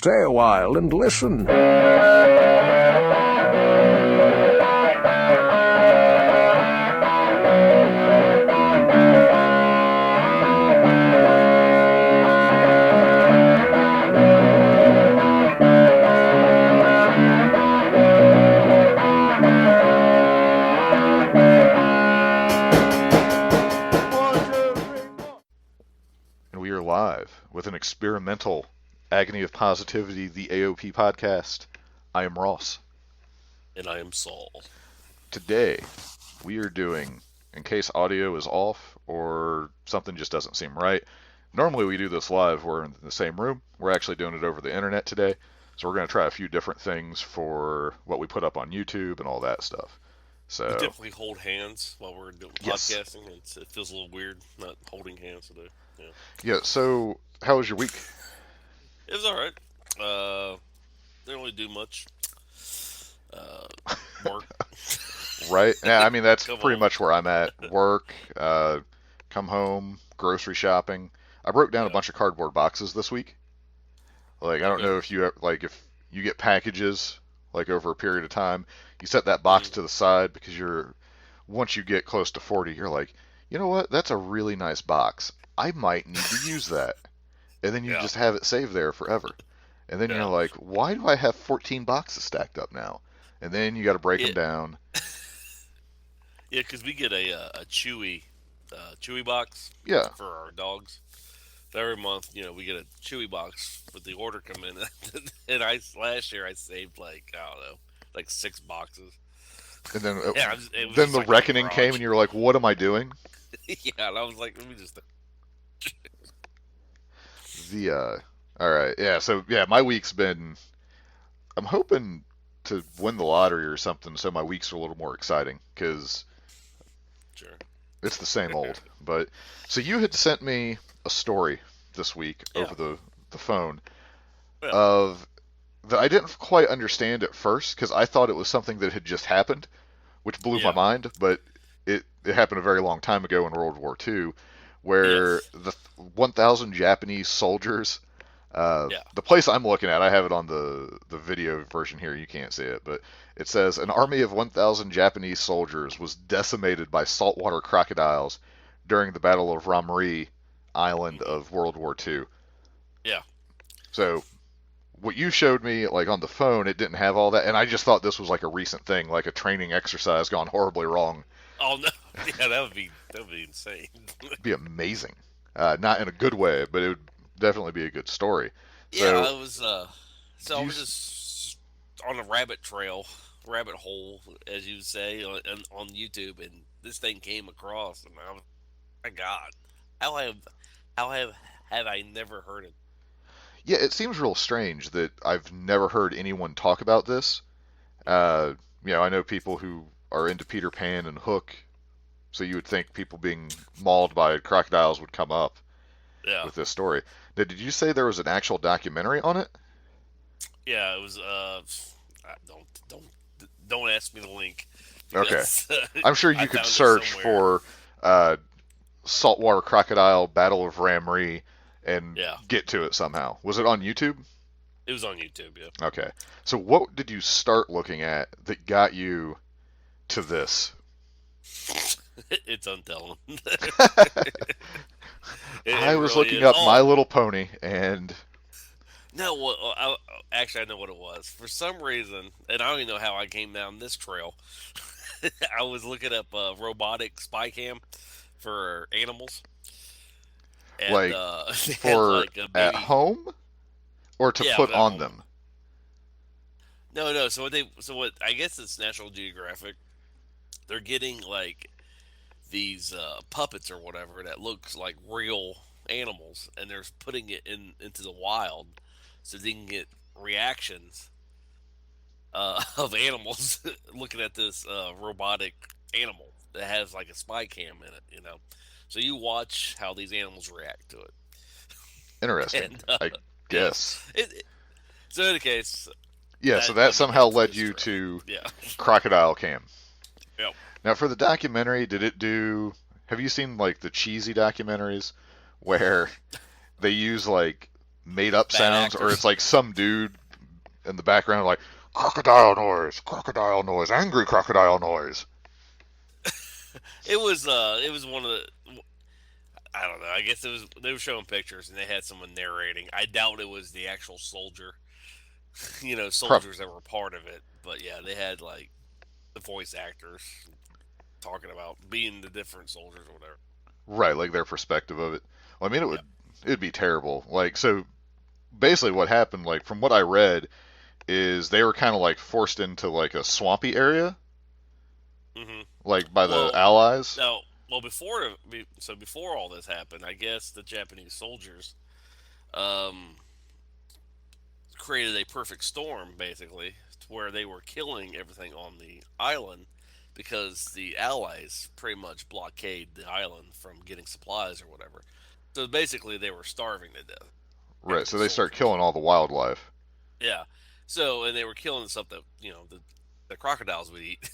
Stay a while and listen. Live with an experimental Agony of Positivity, the AOP podcast. I am Ross. And I am Saul. Today, we are doing, in case audio is off or something just doesn't seem right, normally we do this live, we're in the same room. We're actually doing it over the internet today. So we're going to try a few different things for what we put up on YouTube and all that stuff. So we definitely hold hands while we're doing podcasting. Yes. It feels a little weird not holding hands today. Yeah, so how was your week? It was alright. Didn't really do much. Work. Right? Yeah, I mean, that's pretty much where I'm at. Work, come home, grocery shopping. I broke down a bunch of cardboard boxes this week. Like, I don't know if you get packages, like, over a period of time, you set that box to the side because once you get close to 40, you're like, you know what? That's a really nice box. I might need to use that. And then you just have it saved there forever. And then you're like, why do I have 14 boxes stacked up now? And then you got to break them down. Yeah, because we get a Chewy box for our dogs. So every month, we get a Chewy box with the order come in. And last year I saved like 6 boxes. And then then the reckoning came and you were like, what am I doing? Yeah, and I was like, let me just... all right, yeah, so, my week's been, I'm hoping to win the lottery or something, so my weeks are a little more exciting, because it's the same old, but, so you had sent me a story this week over the phone of, that I didn't quite understand at first, because I thought it was something that had just happened, which blew my mind, but it happened a very long time ago in World War II, where the 1,000 Japanese soldiers, the place I'm looking at, I have it on the video version here, you can't see it, but it says, an army of 1,000 Japanese soldiers was decimated by saltwater crocodiles during the Battle of Ramri Island of World War II. Yeah. So, what you showed me, like, on the phone, it didn't have all that, and I just thought this was like a recent thing, like a training exercise gone horribly wrong. Oh, no. Yeah, that would be insane. It'd be amazing. Not in a good way, but it would definitely be a good story. Yeah, I was just on a rabbit hole, as you say, on YouTube, and this thing came across, and I was, my God, how have I never heard it? Yeah, it seems real strange that I've never heard anyone talk about this. I know people who are into Peter Pan and Hook, so you would think people being mauled by crocodiles would come up with this story. Now, did you say there was an actual documentary on it? Yeah, it was. Don't ask me the link. Because, okay, I'm sure you could search for saltwater crocodile Battle of Ramri and get to it somehow. Was it on YouTube? It was on YouTube. Yeah. Okay, so what did you start looking at that got you to this? It's untelling. I was really looking up My Little Pony, and... No, actually, I know what it was. For some reason, and I don't even know how I came down this trail, I was looking up robotic spy cam for animals. And, like, for at home? Or to put on home. Them? No, so what, I guess it's National Geographic. They're getting, like, these puppets or whatever that looks like real animals, and they're putting it into the wild so they can get reactions of animals looking at this robotic animal that has like a spy cam in it, So you watch how these animals react to it. Interesting, and, I guess. So in any case... Yeah, so that somehow led you to Crocodile Cam. Yep. Now, for the documentary, have you seen, like, the cheesy documentaries where they use, like, made up bad sounds, or it's actors. like some dude in the background like crocodile noise, angry crocodile noise. It was one of the, I don't know. I guess it was they were showing pictures and they had someone narrating. I doubt it was the actual soldier, Pro- soldiers that were part of it. But yeah, they had like the voice actors talking about being the different soldiers or whatever. right, like their perspective of it. Well, I mean, Yep. it'd be terrible. Like, so basically, what happened, like from what I read, is they were kind of like forced into like a swampy area, hmm like by the Well, Allies. now, well before all this happened, I guess the Japanese soldiers um, created a perfect storm, basically, to where they were killing everything on the island because the Allies pretty much blockade the island from getting supplies or whatever. So basically, they were starving to death. Right, so Japanese they start soldiers. killing all the wildlife. Yeah. So, and they were killing the stuff that the crocodiles would eat.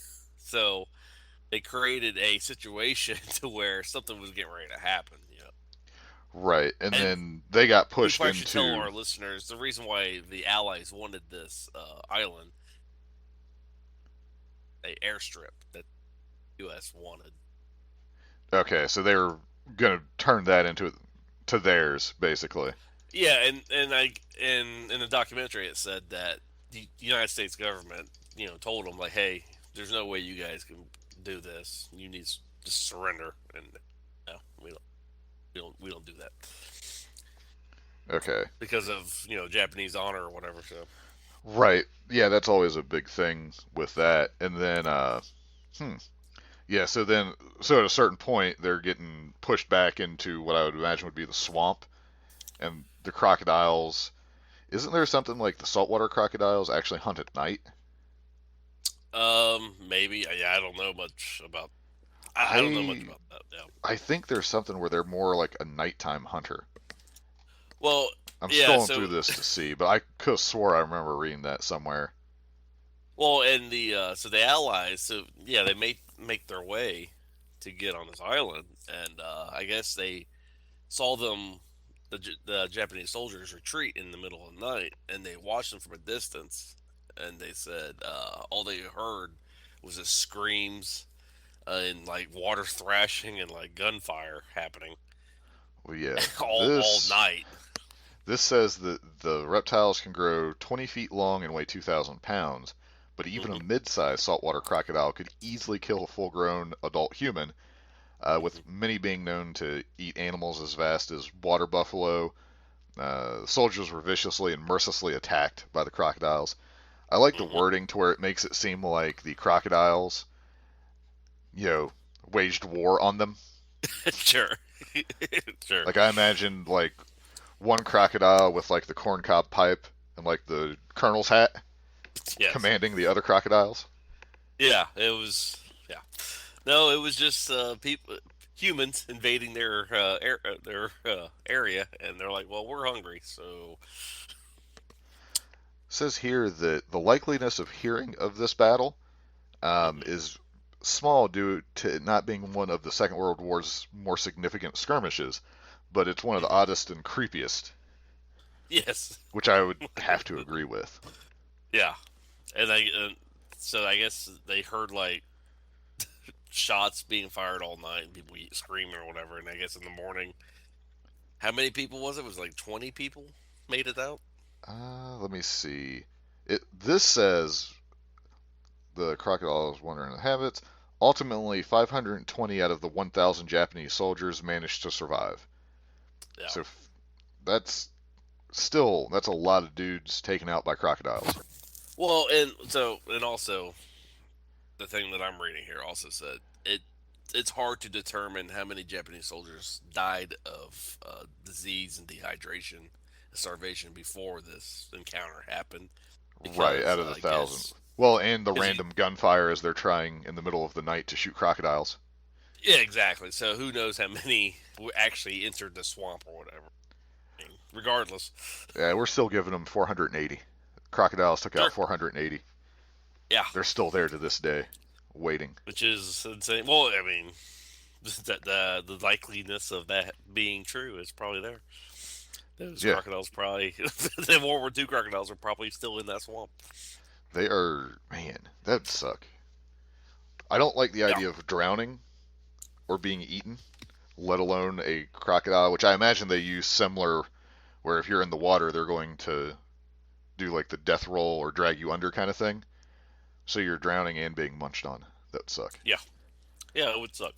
So they created a situation to where something was getting ready to happen. Right, and And then they got we pushed probably should tell into. our listeners the reason why the Allies wanted this island, a airstrip that the U.S. wanted. Okay, so they were gonna turn that into to theirs, basically. Yeah, and in the documentary it said that the United States government, told them like, hey, there's no way you guys can do this. You need to just surrender, and no, we don't do that Okay. because of Japanese honor or whatever. So Right. Yeah, that's always a big thing with that. And then, hmm. Yeah, so at a certain point, they're getting pushed back into what I would imagine would be the swamp, and the crocodiles. Isn't there something like the saltwater crocodiles actually hunt at night? maybe yeah, I don't know much about. I don't know much I about that. Yeah. I think there's something where they're more like a nighttime hunter. Well, I'm yeah. scrolling So through this to see, but I could have swore I remember reading that somewhere. well, and the Allies, so yeah, they make their way to get on this island, and I guess they saw the Japanese soldiers retreat in the middle of the night, and they watched them from a distance, and they said all they heard was the screams and like water thrashing and like gunfire happening Well, yeah, all night. this says that the reptiles can grow 20 feet long and weigh 2,000 pounds, but even a hmm mid-sized saltwater crocodile could easily kill a full-grown adult human, hmm with many being known to eat animals as vast as water buffalo. Soldiers were viciously and mercilessly attacked by the crocodiles. I like the hmm wording to where it makes it seem like the crocodiles, you know, waged war on them. sure, sure. Like I imagine like one crocodile with like the corncob pipe and like the colonel's hat Yes. commanding the other crocodiles. Yeah. It was. Yeah. No, it was just people, humans invading their area, and they're like, "Well, we're hungry, so It says here that the likeliness of hearing of this battle hmm is small due to it not being one of the Second World War's more significant skirmishes, but it's one of the hmm oddest and creepiest, yes, which I would have to agree with. yeah." So I guess they heard like shots being fired all night and people screaming or whatever. And I guess in the morning, how many people was it? It was like 20 people made it out. Let me see. This says the crocodile's wandering habits. Ultimately, 520 out of the 1,000 Japanese soldiers managed to survive. Yeah. So that's a lot of dudes taken out by crocodiles. Well, and also the thing that I'm reading here also said it's hard to determine how many Japanese soldiers died of disease and dehydration, and starvation before this encounter happened Right, because out of the I thousand. guess Well, and the because you random gunfire as they're trying in the middle of the night to shoot crocodiles. yeah, exactly. So who knows how many actually entered the swamp or whatever. I mean, regardless, Yeah, we're still giving them 480. Crocodiles took out sure, 480. yeah, They're still there to this day, waiting. which is insane. Well, I mean, the likeliness of that being true is probably there. Those Yeah, crocodiles probably, the World War II crocodiles are probably still in that swamp. they are. Man, that'd suck. I don't like the Yeah. idea of drowning or being eaten, let alone a crocodile, which I imagine they use similar, where if you're in the water, they're going to do like the death roll or drag you under kind of thing. So you're drowning and being munched on. That would suck. Yeah. Yeah, it would suck.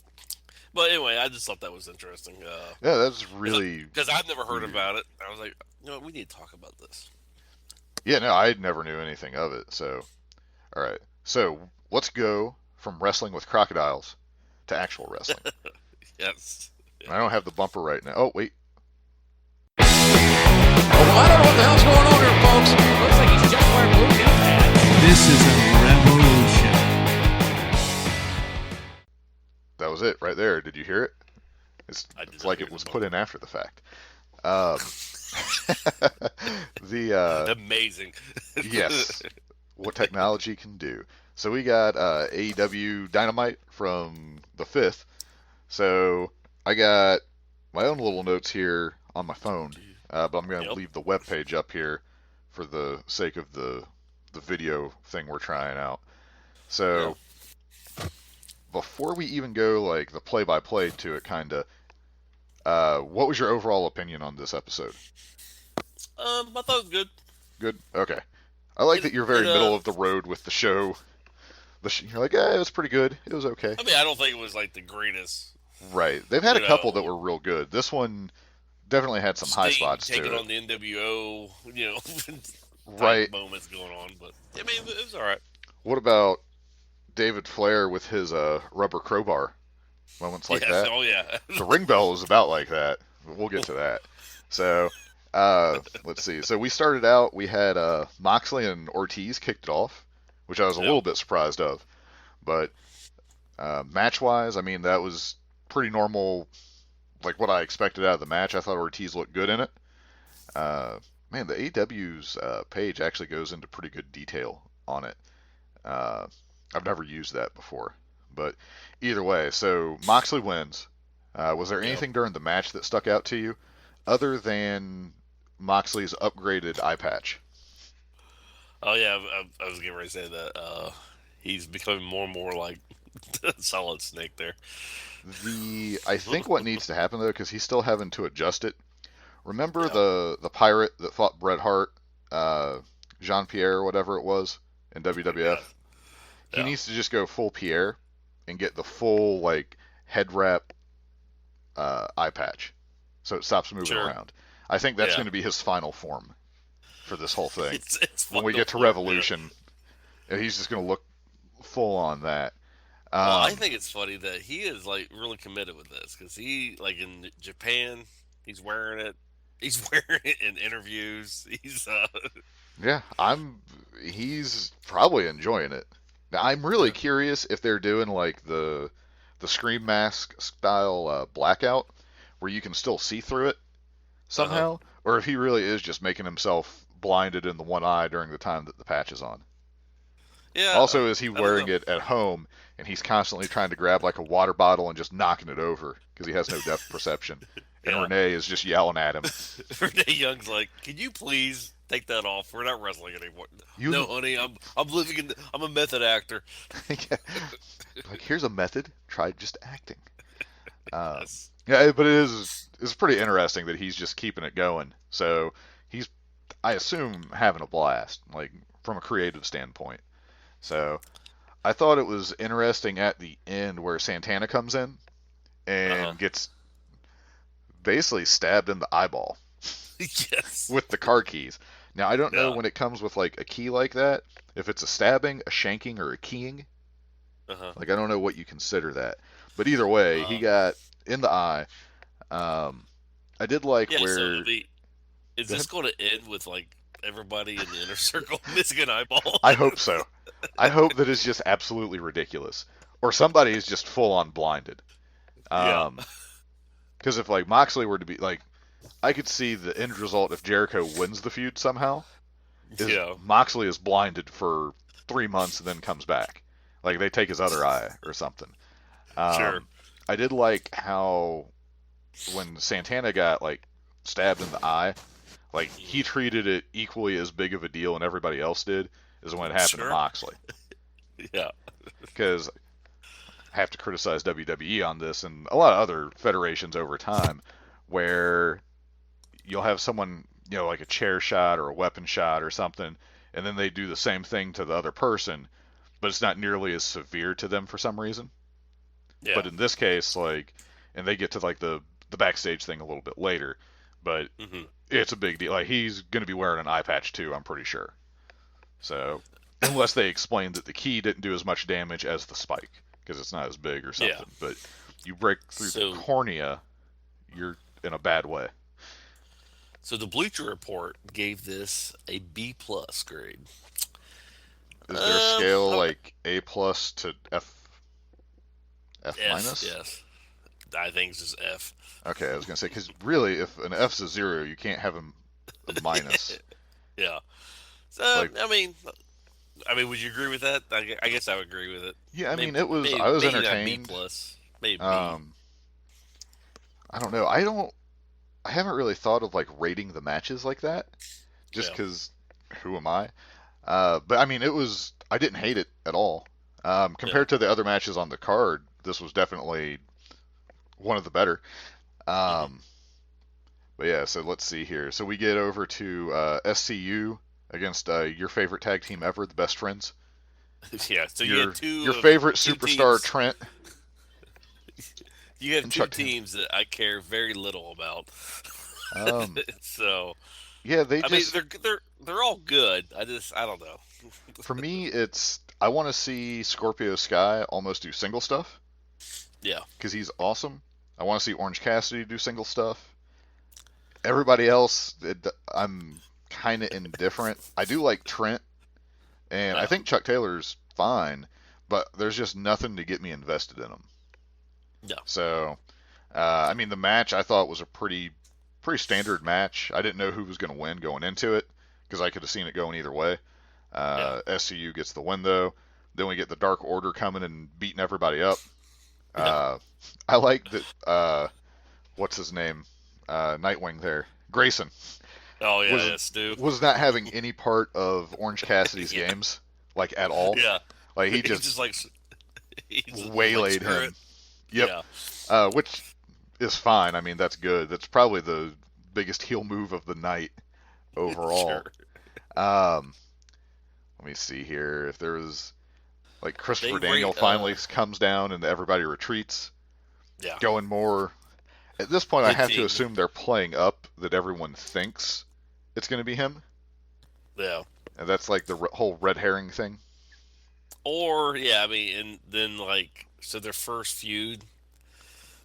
But anyway, I just thought that was interesting. Yeah, that's really Because I've never heard weird. about it. I was like, we need to talk about this. Yeah, no, I never knew anything of it. So, all right. So let's go from wrestling with crocodiles to actual wrestling. Yes. Yeah. I don't have the bumper right now. Oh, wait. Oh, I don't know what the hell's going on here, folks. Looks like he's just wearing blue heel pads. This is a revolution. That was it right there. Did you hear it? It's like it was put in after the fact. Um, Amazing. yes, what technology can do. So we got AEW Dynamite from the 5th. So I got my own little notes here on my phone, but I'm going to leave the web page up here for the sake of the video thing we're trying out. So before we even go like the play-by-play to it, kinda, what was your overall opinion on this episode? I thought it was good. Good. Okay. I like that you're very middle of the road with the show. You're like, it was pretty good. It was okay. I mean, I don't think it was like the greatest. Right. They've had a couple that were real good. This one definitely had some high spots to it. Taking on the NWO, right moments going on, but I mean, it was all right. What about David Flair with his rubber crowbar? Moments like that. Oh yeah. The ring bell was about like that. We'll get to that. So, let's see. So we started out. We had Moxley and Ortiz kicked it off, which I was a little bit surprised of. But match-wise, I mean, that was pretty normal, like what I expected out of the match. I thought Ortiz looked good in it. Man, the AEW's page actually goes into pretty good detail on it. I've never used that before. But either way, so Moxley wins. Was there anything during the match that stuck out to you other than Moxley's upgraded eye patch? Oh yeah, I was getting ready to say that. He's becoming more and more like Solid Snake there. I think what needs to happen though, because he's still having to adjust it. Remember the pirate that fought Bret Hart, Jean Pierre, or whatever it was in WWF? He needs to just go full Pierre and get the full like head wrap eye patch, so it stops moving around. I think that's going to be his final form for this whole thing. It's when we get to Revolution, he's just going to look full on that. Well, I think it's funny that he is like really committed with this because he like in Japan, he's wearing it. He's wearing it in interviews. He's he's probably enjoying it. Now, I'm really curious if they're doing like the Scream Mask style blackout, where you can still see through it somehow, or if he really is just making himself blinded in the one eye during the time that the patch is on. Yeah. Also, is he wearing it at home and he's constantly trying to grab like a water bottle and just knocking it over because he has no depth perception? And Renee is just yelling at him. Renee Young's like, "Can you please take that off? We're not wrestling anymore." No, honey, I'm living in. I'm a method actor. Like, here's a method. Try just acting. Yes. Yeah, but it's pretty interesting that he's just keeping it going. So he's, I assume, having a blast, like from a creative standpoint. So I thought it was interesting at the end where Santana comes in and gets basically stabbed in the eyeball. Yes. With the car keys. Now, I don't know when it comes with like a key like that, if it's a stabbing, a shanking, or a keying. Like, I don't know what you consider that. But either way, he got in the eye. I did like where... So is this going to end with like everybody in the inner circle missing an eyeball? I hope so. I hope that it's just absolutely ridiculous. Or somebody is just full on blinded. Because if like Moxley were to be like... I could see the end result if Jericho wins the feud somehow. Moxley is blinded for 3 months and then comes back. Like, they take his other eye or something. Sure. I did like how when Santana got, like, stabbed in the eye, like, he treated it equally as big of a deal, and everybody else did, as when it happened to Moxley. Yeah. Because I have to criticize WWE on this, and a lot of other federations over time, where you'll have someone, like a chair shot or a weapon shot or something, and then they do the same thing to the other person, but it's not nearly as severe to them for some reason. Yeah. But in this case, and they get to the backstage thing a little bit later, but it's a big deal. Like, he's going to be wearing an eye patch too, I'm pretty sure. So, unless they explain that the key didn't do as much damage as the spike, because it's not as big or something. Yeah. But you break through the cornea, you're in a bad way. So the Bleacher Report gave this a B+ grade. Is there a scale like A+ to F minus? Yes. I think it's just F. Okay, I was gonna say, because really, if an F's a 0, you can't have a minus. Yeah. So I mean, would you agree with that? I guess I would agree with it. Yeah, I mean, it was. I was entertained. Not B+, maybe B. I don't know. I haven't really thought of rating the matches like that, just because who am I? But I mean, it was. I didn't hate it at all. Compared to the other matches on the card, this was definitely one of the better. But yeah, so let's see here. So we get over to SCU against your favorite tag team ever, the Best Friends. Yeah, so you had your favorite superstar, teams. Trent. You have two teams that I care very little about. So yeah, I mean, they're all good. I don't know. For me, I want to see Scorpio Sky almost do single stuff. Yeah, because he's awesome. I want to see Orange Cassidy do single stuff. Everybody else, I'm kind of indifferent. I do like Trent, and I think Chuck Taylor's fine, but there's just nothing to get me invested in him. Yeah. So, I mean, the match I thought was a pretty standard match. I didn't know who was going to win going into it, because I could have seen it going either way. SCU gets the win, though. Then we get the Dark Order coming and beating everybody up. I like that, what's his name? Nightwing there. Grayson. Oh, yeah, Stu. Was not having any part of Orange Cassidy's games, at all. Yeah. He just waylaid him. Yep. Yeah. Which is fine. I mean, that's good. That's probably the biggest heel move of the night overall. Sure. Let me see here. If there was... Christopher Daniel finally comes down and everybody retreats. Yeah. Going more... At this point, I have to assume they're playing up that everyone thinks it's going to be him. Yeah. And that's the whole red herring thing. Or, yeah, I mean, and then, so their first feud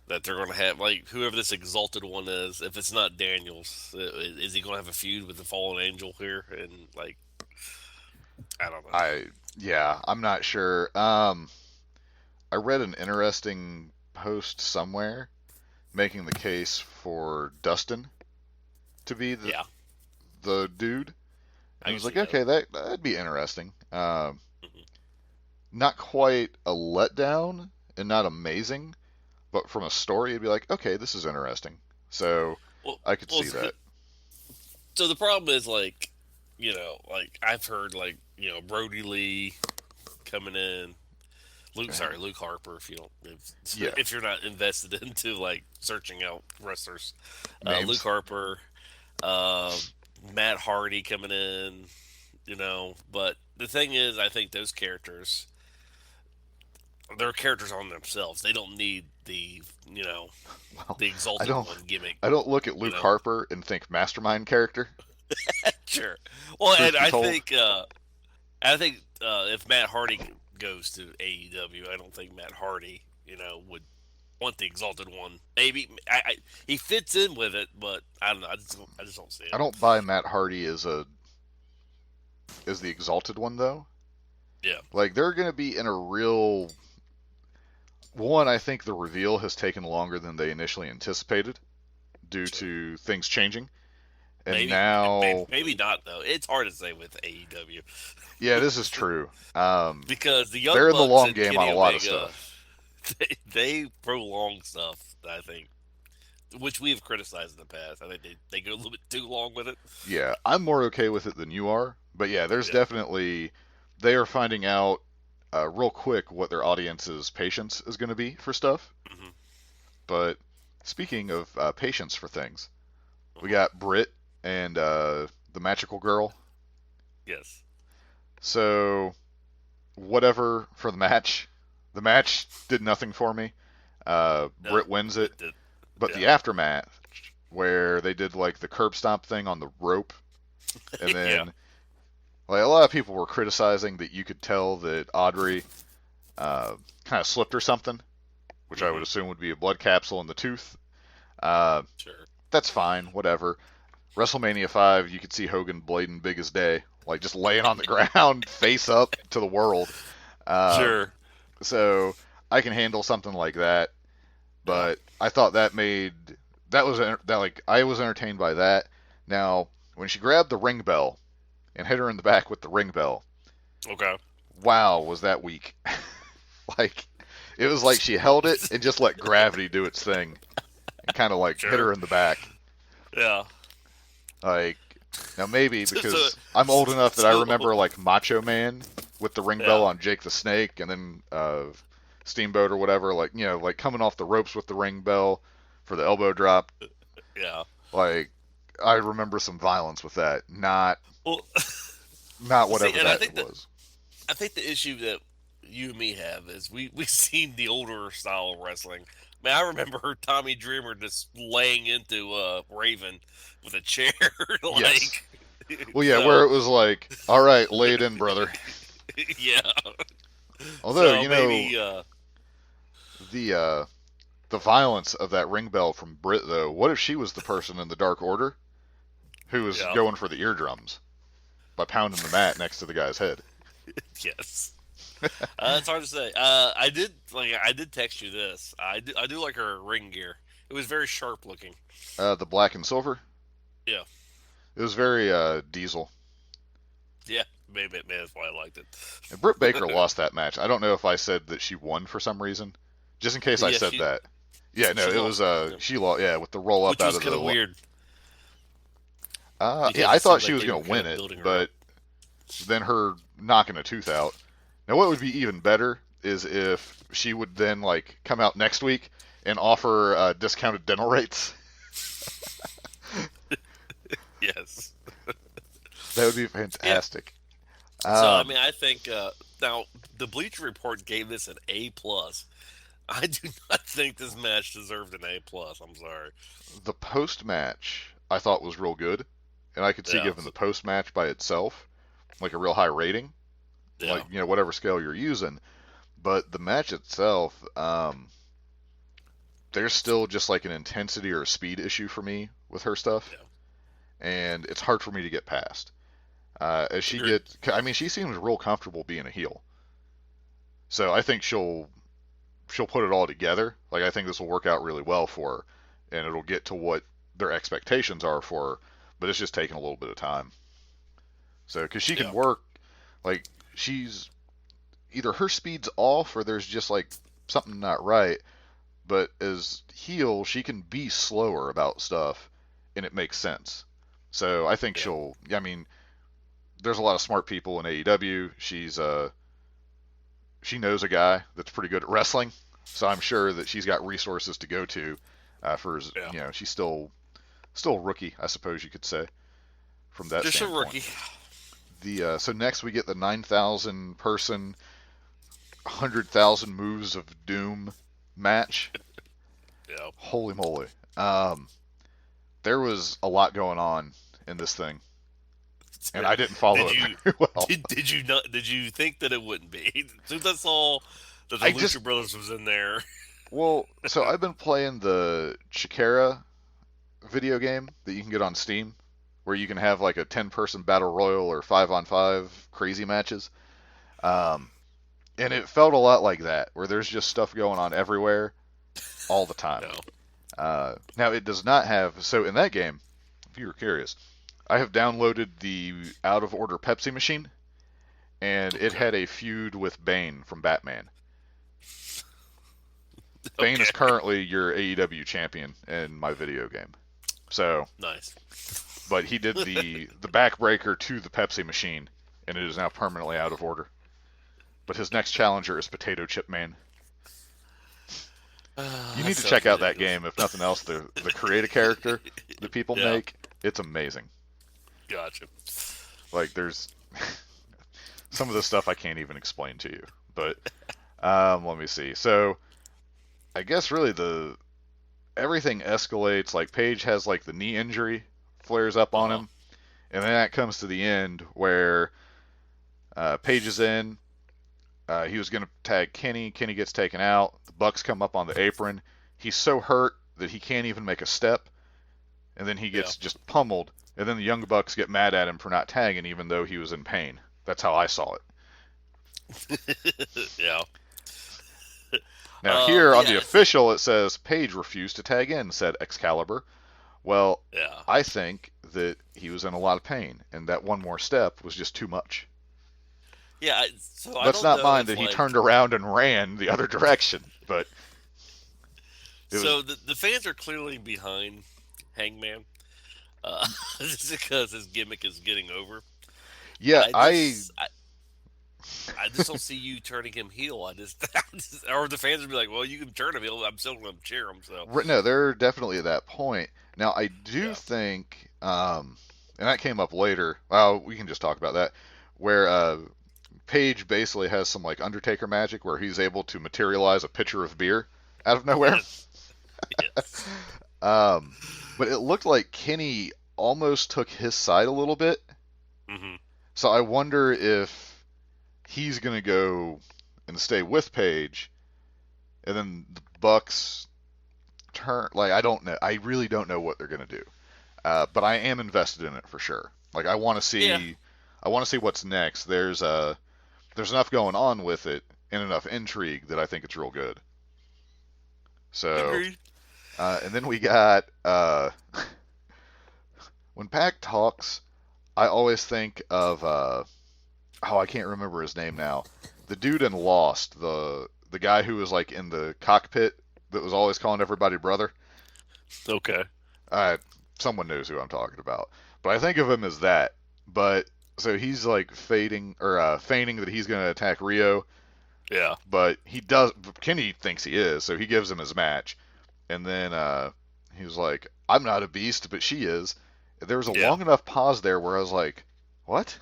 that they're going to have, whoever this Exalted one is, if it's not Daniels, is he going to have a feud with the Fallen Angel here? And, I don't know. I'm not sure. I read an interesting post somewhere making the case for Dustin to be the dude. I was okay, that'd be interesting. Not quite a letdown and not amazing, but from a story, it'd be okay, this is interesting. So I could see that. So the problem is, I've heard, Brody Lee coming in. Luke Harper, if you're not invested into, searching out wrestlers. Luke Harper, Matt Hardy coming in, But the thing is, I think those characters, they're characters on themselves. They don't need the, the Exalted One gimmick. I don't look at Luke Harper and think mastermind character. Sure. Well, and I think if Matt Hardy goes to AEW, I don't think Matt Hardy, would want the Exalted One. Maybe he fits in with it, but I don't know. I just don't see it. I don't buy Matt Hardy as the Exalted One, though. Yeah. They're going to be in a real... One, I think the reveal has taken longer than they initially anticipated due to things changing. And maybe not, though. It's hard to say with AEW. Yeah, this is true. Because they're in the long game on a lot of stuff. They prolong stuff, I think, which we've criticized in the past. I think they go a little bit too long with it. Yeah, I'm more okay with it than you are. But yeah, there's definitely they are finding out real quick what their audience's patience is going to be for stuff. Mm-hmm. But speaking of patience for things, we got Britt and the Magical Girl. Yes. So whatever for the match. The match did nothing for me. Britt wins it. But the aftermath, where they did like the curb stomp thing on the rope, and then like a lot of people were criticizing that you could tell that Audrey kind of slipped or something, which I would assume would be a blood capsule in the tooth. Sure. That's fine, whatever. WrestleMania 5, you could see Hogan blading big as day, like just laying on the ground, face up to the world. Sure. So I can handle something like that, but I thought I was entertained by that. Now, when she grabbed the ring bell and hit her in the back with the ring bell, Okay. wow, was that weak. Like, it was like she held it and just let gravity do its thing and kind of like hit her in the back. Yeah. Like, now maybe because I'm old enough that I remember like Macho Man with the ring bell on Jake the Snake, and then Steamboat or whatever, like, you know, like coming off the ropes with the ring bell for the elbow drop. Yeah. Like, I remember some violence with that. Not whatever that was. I think the issue that you and me have is we've seen the older style of wrestling. I mean, I remember Tommy Dreamer just laying into Raven with a chair. Yes. Well, yeah, where it was like, all right, lay it in, brother. Yeah. Although, so you know, maybe, the violence of that ring bell from Britt, though, what if she was the person in the Dark Order who was going for the eardrums by pounding the mat next to the guy's head? Yes. It's hard to say. I did text you this. I do like her ring gear. It was very sharp looking. The black and silver? Yeah. It was very Diesel. Yeah, maybe that's why I liked it. And Britt Baker lost that match. I don't know if I said that she won for some reason. Just in case I said that. Yeah, no, it was she lost. Yeah, with the roll up out of the. Which was kind of weird. Yeah, I thought she was going to win it, but then her knocking a tooth out. Now, what would be even better is if she would then like come out next week and offer discounted dental rates. Yes. That would be fantastic. Yeah. So I mean, I think now the Bleacher Report gave this an A+. I do not think this match deserved an A+. I'm sorry. The post match I thought was real good, and I could see giving the post match by itself like a real high rating, like, you know, whatever scale you're using. But the match itself, there's still just like an intensity or a speed issue for me with her stuff, and it's hard for me to get past. As she gets, I mean, she seems real comfortable being a heel, so I think she'll put it all together. Like, I think this will work out really well for her, and it'll get to what their expectations are for her, but it's just taking a little bit of time. So, because she can work, like, she's either her speed's off or there's just like something not right, but as heel, she can be slower about stuff, and it makes sense. So I think I mean, there's a lot of smart people in AEW. She knows a guy that's pretty good at wrestling, so I'm sure that she's got resources to go to for, you know, she's still a rookie, I suppose you could say, from that just standpoint. A rookie. So next we get the 9,000 person, 100,000 moves of doom match. Yeah. Holy moly! There was a lot going on in this thing, and I didn't follow it very well. Did you think that it wouldn't be? So that's all. That the Lucha Brothers was in there. Well, so I've been playing the Shakira video game that you can get on Steam, where you can have like a 10-person battle royal or 5-on-5 crazy matches. And it felt a lot like that, where there's just stuff going on everywhere all the time. Now, it does not have... So, in that game, if you were curious, I have downloaded the out-of-order Pepsi machine, and it had a feud with Bane from Batman. Bane is Okay. currently your AEW champion in my video game. So, Nice. but he did the backbreaker to the Pepsi machine, and it is now permanently out of order. But his next challenger is Potato Chip Man. You need to check out that game, if nothing else. The create a character that people make, it's amazing. Gotcha. Like, there's some of the stuff I can't even explain to you. But let me see. So I guess really everything escalates. Like, Paige has like the knee injury flares up on him, and then that comes to the end where Paige is in. He was going to tag Kenny. Kenny gets taken out. The Bucks come up on the apron. He's so hurt that he can't even make a step. And then he gets just pummeled. And then the Young Bucks get mad at him for not tagging, even though he was in pain. That's how I saw it. Yeah. Now here on the official, it says Paige refused to tag in, said Excalibur. Well, I think that he was in a lot of pain, and that one more step was just too much. Yeah, so Let's not mind that he turned around and ran the other direction, but... So the fans are clearly behind Hangman, just because his gimmick is getting over. Yeah, I just don't see you turning him heel. I just or the fans would be like, well, you can turn him heel. I'm still going to cheer him. So no, they're definitely at that point. Now, I do think, and that came up later. Well, we can just talk about that, where Paige basically has some like Undertaker magic, where he's able to materialize a pitcher of beer out of nowhere. Yes. But it looked like Kenny almost took his side a little bit. Mm-hmm. So I wonder if he's going to go and stay with Paige, and then the Bucks turn. Like, I don't know. I really don't know what they're going to do. But I am invested in it for sure. Like, I want to see. Yeah. I want to see what's next. There's enough going on with it and enough intrigue that I think it's real good. So. Agreed. And then we got when Pac talks, I always think of I can't remember his name now. The dude in Lost, the guy who was like in the cockpit that was always calling everybody brother. Okay. Someone knows who I'm talking about, but I think of him as that. But so he's like feigning that he's going to attack Rio. Yeah. But Kenny thinks he is, so he gives him his match. And then he was like, I'm not a beast, but she is. There was a long enough pause there where I was like, what?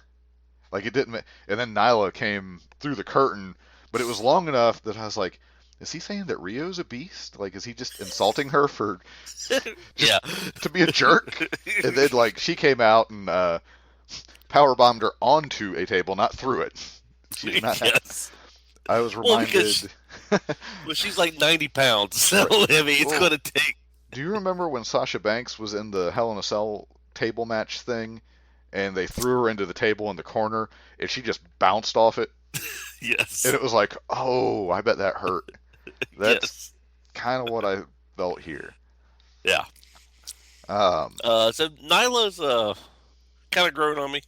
Like, it didn't... And then Nyla came through the curtain, but it was long enough that I was like, is he saying that Rio's a beast? Like, is he just insulting her for... to be a jerk? And then, like, she came out and powerbombed her onto a table, not through it. She did not I was reminded... Well, she's like 90 pounds, so I mean, it's going to take... Do you remember when Sasha Banks was in the Hell in a Cell table match thing, and they threw her into the table in the corner, and she just bounced off it? Yes. And it was like, oh, I bet that hurt. That's kind of what I felt here. Yeah. So Nyla's kind of growing on me.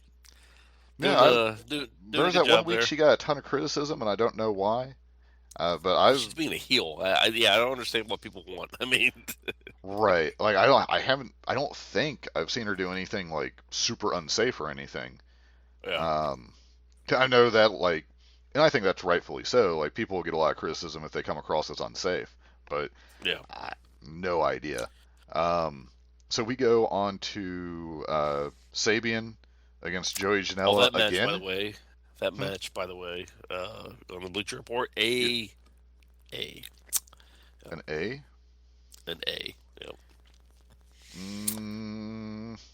There's that one week there. She got a ton of criticism, and I don't know why. But she's being a heel. I don't understand what people want. I mean, right? Like I don't think I've seen her do anything like super unsafe or anything. Yeah. I know that and I think that's rightfully so. Like, people will get a lot of criticism if they come across as unsafe, but no idea. So we go on to Sabian against Joey Janela again. That match, by the way, on the Bleacher Report, an A. Yep.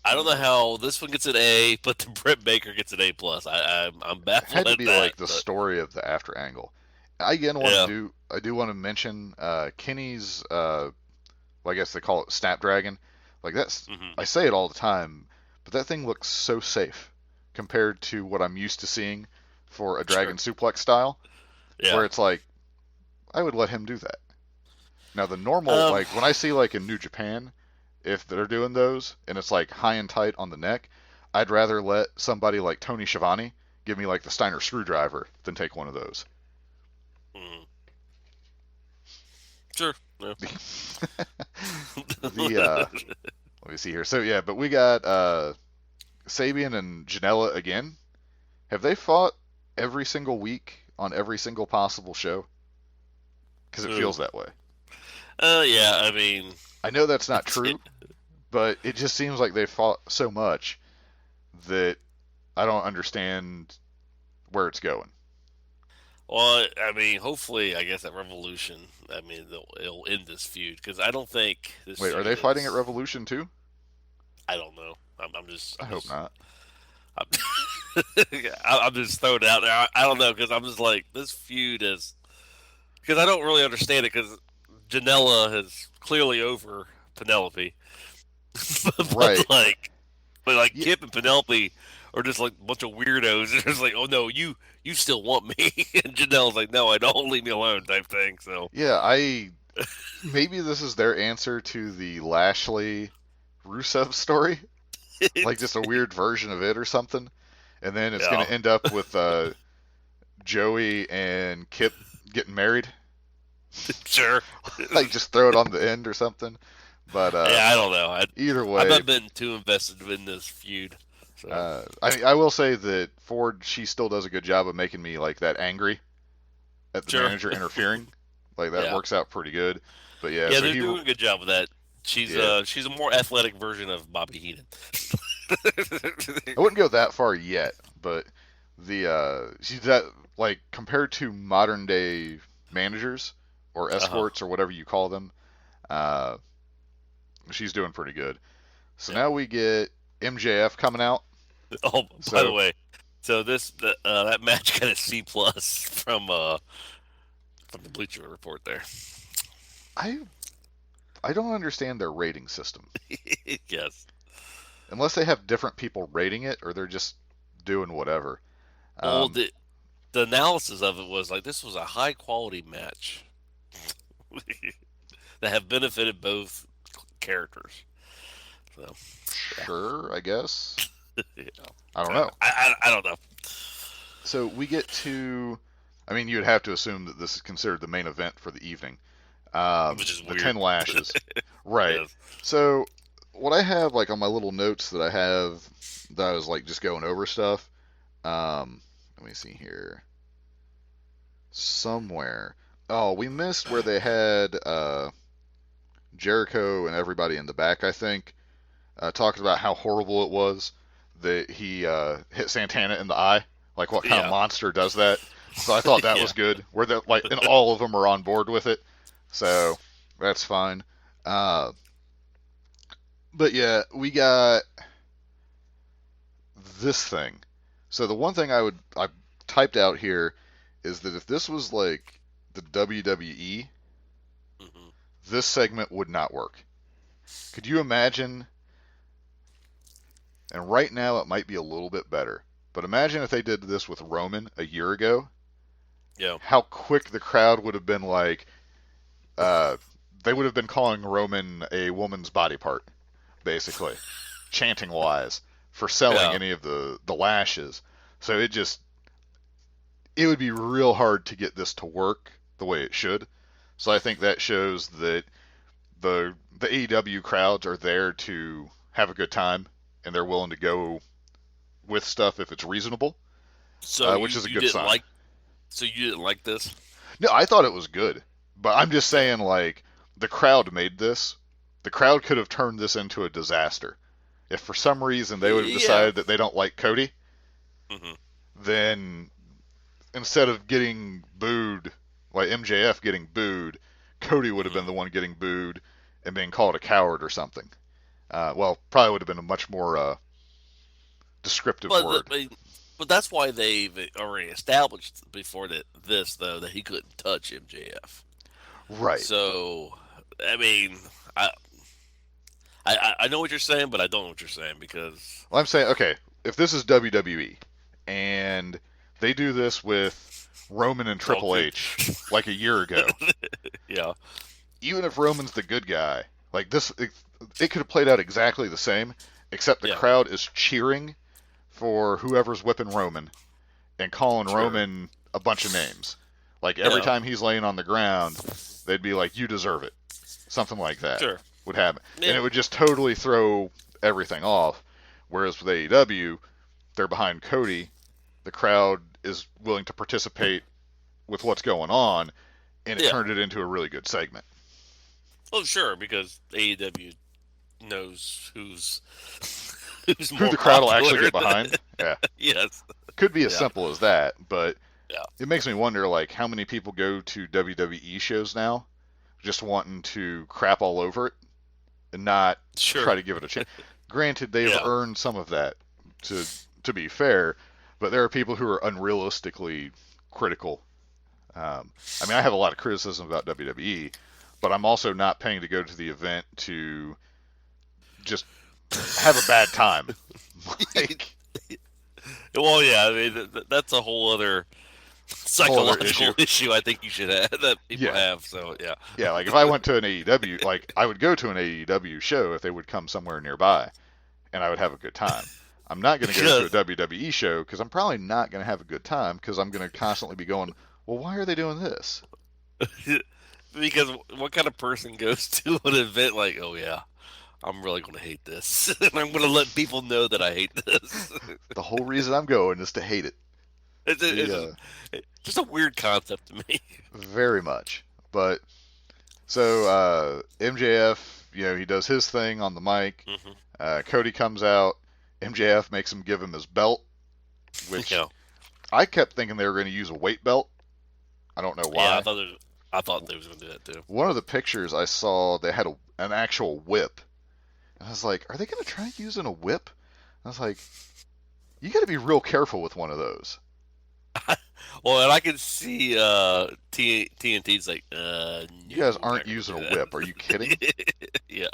I don't know how this one gets an A, but the Britt Baker gets an A+. I'm baffled at that. It had to be like the story of the after angle. I do want to mention Kenny's, I guess they call it Snapdragon. Like, that's, I say it all the time, but that thing looks so safe compared to what I'm used to seeing for a Dragon Suplex style, where it's like, I would let him do that. Now, the normal, like, when I see, like, in New Japan, if they're doing those, and it's, like, high and tight on the neck, I'd rather let somebody like Tony Schiavone give me, like, the Steiner screwdriver than take one of those. Sure. Yeah. Let me see here. So yeah, but we got Sabian and Janela again. Have they fought every single week on every single possible show? Because it feels that way. Yeah, I mean... I know that's not true, but it just seems like they fought so much that I don't understand where it's going. Well, I mean, hopefully, I guess at Revolution, I mean, it'll end this feud, because I don't think this Wait, are feud they fighting at Revolution too? I don't know. I hope not. I'm just throwing it out there. I don't know, because I'm just like, this feud is... Because I don't really understand it, because Janela is clearly over Penelope. Right. But Kip and Penelope are just like a bunch of weirdos. They're just like, oh no, you still want me? And Janelle's like, no, I don't, leave me alone type thing. So yeah, maybe this is their answer to the Lashley Rusev story, like just a weird version of it or something. And then it's going to end up with Joey and Kip getting married. Sure. Like just throw it on the end or something. But yeah, I don't know. Either way, I've not been too invested in this feud. So. I will say that Ford, she still does a good job of making me like that angry at the manager interfering. Like that works out pretty good. But yeah, so they're doing a good job with that. She's a more athletic version of Bobby Heenan. I wouldn't go that far yet, but she's that like compared to modern day managers or escorts or whatever you call them, she's doing pretty good. So now we get MJF coming out. Oh, by the way, so that match got a C+ from the Bleacher Report there. I don't understand their rating system. Yes. Unless they have different people rating it, or they're just doing whatever. Well, the analysis of it was like this was a high quality match that have benefited both characters. So, sure, I guess. Yeah. I don't know. I don't know. So we get to, I mean, you'd have to assume that this is considered the main event for the evening. Which is the weird. 10 lashes. Right. Yes. So what I have like on my little notes that I have that I was like just going over stuff. Let me see here. Somewhere. Oh, we missed where they had Jericho and everybody in the back, I think, talking about how horrible it was that he hit Santana in the eye. Like, what kind of monster does that? So I thought that was good. Where and all of them are on board with it. So that's fine. But yeah, we got this thing. So the one thing I typed out here is that if this was like the WWE, this segment would not work. Could you imagine? And right now it might be a little bit better. But imagine if they did this with Roman a year ago. Yeah. How quick the crowd would have been like, they would have been calling Roman a woman's body part, basically, chanting wise, for selling any of the lashes. So it would be real hard to get this to work the way it should. So I think that shows that the AEW crowds are there to have a good time, and they're willing to go with stuff if it's reasonable, which is a good sign. So you didn't like this? No, I thought it was good. But I'm just saying, like, the crowd made this. The crowd could have turned this into a disaster. If for some reason they would have decided that they don't like Cody, then instead of getting booed, like MJF getting booed, Cody would have been the one getting booed and being called a coward or something. Well, probably would have been a much more descriptive word. But that's why they've already established before this, though, that he couldn't touch MJF. Right. So, I mean, I know what you're saying, but I don't know what you're saying because... Well, I'm saying, okay, if this is WWE, and they do this with Roman and Triple H, like a year ago. Yeah. Even if Roman's the good guy, like this, it could have played out exactly the same, except the crowd is cheering for whoever's whipping Roman and calling Roman a bunch of names. Like every Yeah. time he's laying on the ground, they'd be like, "You deserve it," something like that Sure. would happen, Yeah. and it would just totally throw everything off. Whereas with AEW, they're behind Cody, the crowd is willing to participate with what's going on, and it Yeah. turned it into a really good segment. Oh, sure, because AEW knows who's Who more the crowd will popular. actually get behind. Yeah. Yes. Could be as Yeah. simple as that, but Yeah. it makes me wonder, like, how many people go to WWE shows now just wanting to crap all over it and not Sure. try to give it a chance. Granted, they've Yeah. earned some of that, to be fair, but there are people who are unrealistically critical. I mean, I have a lot of criticism about WWE, but I'm also not paying to go to the event to just have a bad time. Like, Well, yeah, I mean, that's a whole other psychological issue. issue I think you should have, that people Yeah. have, so, yeah. yeah, like if I went to an AEW, like I would go to an AEW show if they would come somewhere nearby, and I would have a good time. I'm not going to go to a WWE show because I'm probably not going to have a good time because I'm going to constantly be going, well, why are they doing this? Because what kind of person goes to an event like, oh, yeah, I'm really going to hate this, and I'm going to let people know that I hate this? The whole reason I'm going is to hate it. It's just a weird concept to me. Very much. But so MJF, he does his thing on the mic. Mm-hmm. Cody comes out. MJF makes him give him his belt, which Yeah. I kept thinking they were going to use a weight belt. I don't know why. Yeah, I thought they was going to do that too. One of the pictures I saw, they had an actual whip. And I was like, are they going to try using a whip? I was like, you got to be real careful with one of those. Well, and I can see TNT's like, You guys aren't using a whip. Are you kidding? Yeah.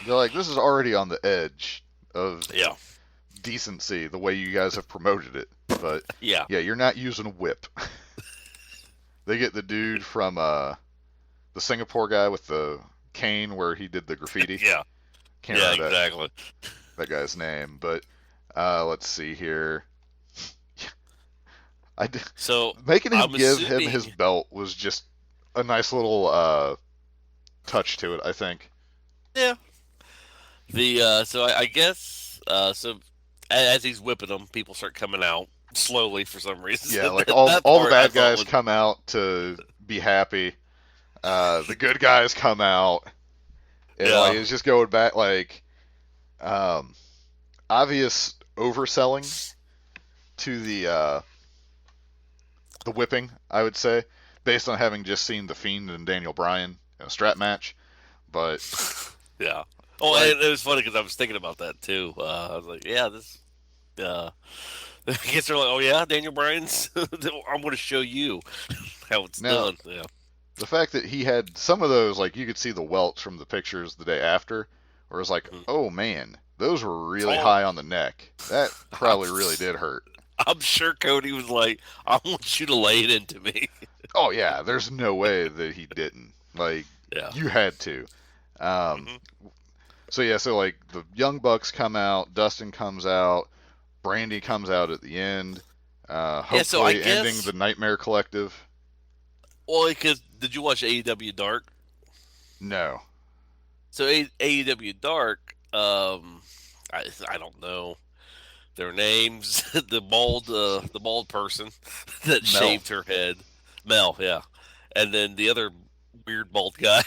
They're like, this is already on the edge of Yeah. decency, the way you guys have promoted it. But Yeah. yeah, you're not using a whip. They get the dude from the Singapore guy with the cane where he did the graffiti. Yeah. Can't Yeah, remember exactly. that guy's name. But let's see here. So Making him I'm give him assuming- his belt was just a nice little touch to it, I think. Yeah. So I guess so as he's whipping them, people start coming out slowly for some reason. Yeah, like That all the part I bad thought guys was- come out to be happy. The good guys come out, and Yeah. like it's just going back like obvious overselling to the whipping, I would say, based on having just seen the Fiend and Daniel Bryan in a strap match. But Yeah. Oh, Like- and it was funny because I was thinking about that too. I was like, yeah, this. I guess they're like, oh yeah, Daniel Bryan's. I'm going to show you how it's Now- done. Yeah. the fact that he had some of those, like you could see the welts from the pictures the day after, where it's like, oh man, those were really Oh. high on the neck. That probably really did hurt. I'm sure Cody was like, I want you to lay it into me. Oh yeah, there's no way that he didn't. Like Yeah. you had to. Mhm. So yeah, so like the Young Bucks come out, Dustin comes out, Brandy comes out at the end. Hopefully so I ending guess- the Nightmare Collective. Well, because did you watch AEW Dark? No. So AEW Dark, I don't know their names. the bald person that Mel. shaved her head, Mel, yeah, and then the other weird bald guy.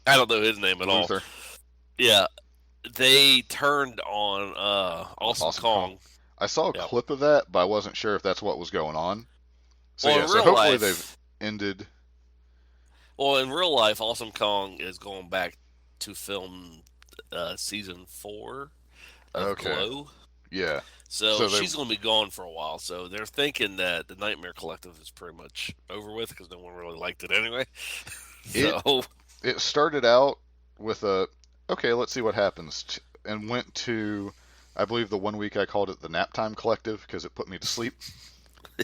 I don't know his name at all. Luther. Yeah, they turned on Awesome Awesome Kong. I saw a Yeah. clip of that, but I wasn't sure if that's what was going on. So Well, yeah, in so real hopefully life- they've ended. Well, in real life, Awesome Kong is going back to film season 4 of Okay. Glow. Yeah. So, So they- she's going to be gone for a while. So they're thinking that the Nightmare Collective is pretty much over with because no one really liked it anyway. So It started out with okay, let's see what happens, and went to, I believe the one week I called it the Nap Time Collective because it put me to sleep.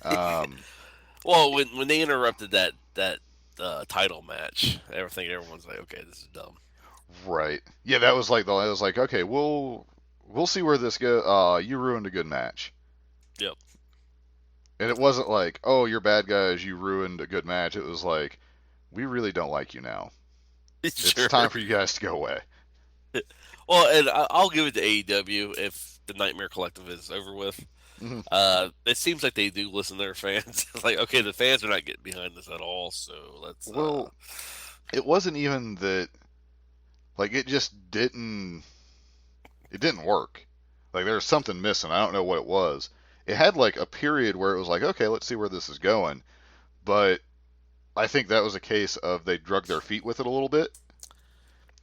well, when they interrupted that title match, everyone's like, okay, this is dumb. Right. Yeah, that was like I was like, okay, we'll see where this goes. You ruined a good match. Yep. And it wasn't like, oh, you're bad guys, you ruined a good match. It was like, we really don't like you now. It's Sure. time for you guys to go away. Well, and I'll give it to AEW if the Nightmare Collective is over with. Mhm. It seems like they do listen to their fans. Like, okay, the fans are not getting behind this at all, so let's. Well, it wasn't even that. Like, it just didn't. It didn't work. Like, there was something missing. I don't know what it was. It had like a period where it was like, okay, let's see where this is going. But I think that was a case of they drug their feet with it a little bit.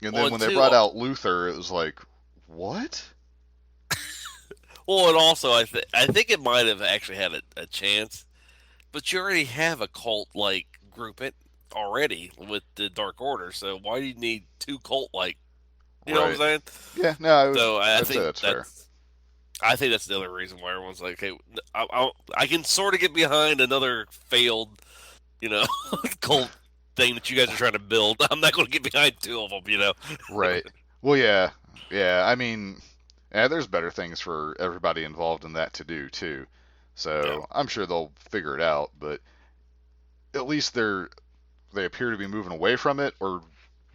And then when they brought out Luther, it was like, what? Well, and also I think it might have actually had a chance, but you already have a cult like group already with the Dark Order. So why do you need two cult like? You know what I'm saying? Yeah, no. I I'd think say that's fair. I think that's the other reason why everyone's like, hey, I can sort of get behind another failed, cult thing that you guys are trying to build. I'm not going to get behind two of them, Right. Well, yeah. I mean, there's better things for everybody involved in that to do too. So I'm sure they'll figure it out. But at least they appear to be moving away from it, or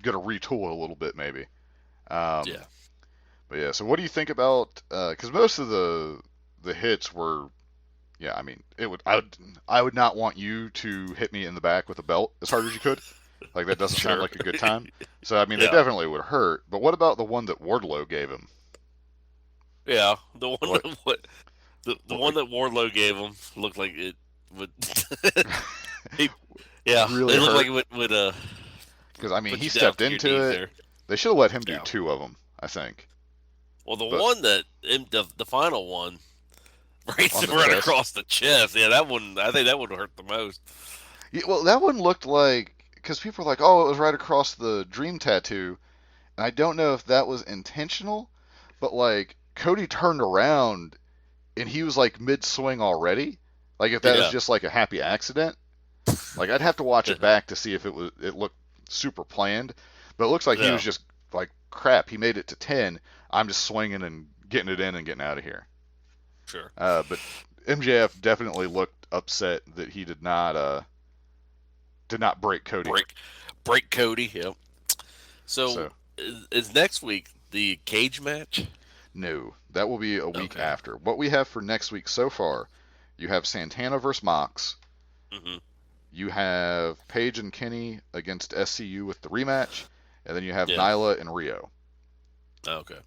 going to retool it a little bit, maybe. Yeah. But yeah, so what do you think about? Because most of the hits were, yeah, I mean, I would not want you to hit me in the back with a belt as hard as you could. Like, that doesn't sound like a good time. So I mean, they definitely would hurt. But what about the one that Wardlow gave him? Yeah, the one the one that Wardlow gave him looked like it would. Really it looked hurt? like it would. Because I mean, he stepped into it. There. They should have let him do two of them, I think. Well, one that the final one, right chest. across the chest. Yeah, that one. I think that would hurt the most. Yeah, well, that one looked like, because people were like, oh, it was right across the dream tattoo, and I don't know if that was intentional, but like Cody turned around and he was like mid swing already. Like, if that was just like a happy accident, like I'd have to watch it back to see if it looked super planned. But it looks like he was just like, crap, he made it to 10. I'm just swinging and getting it in and getting out of here. Sure. But MJF definitely looked upset that he did not break Cody. Break Cody. Yep. So is next week the cage match? No, that will be a week after. What we have for next week so far, you have Santana versus Mox. Mm-hmm. You have Paige and Kenny against SCU with the rematch, and then you have Nyla and Rio. Okay.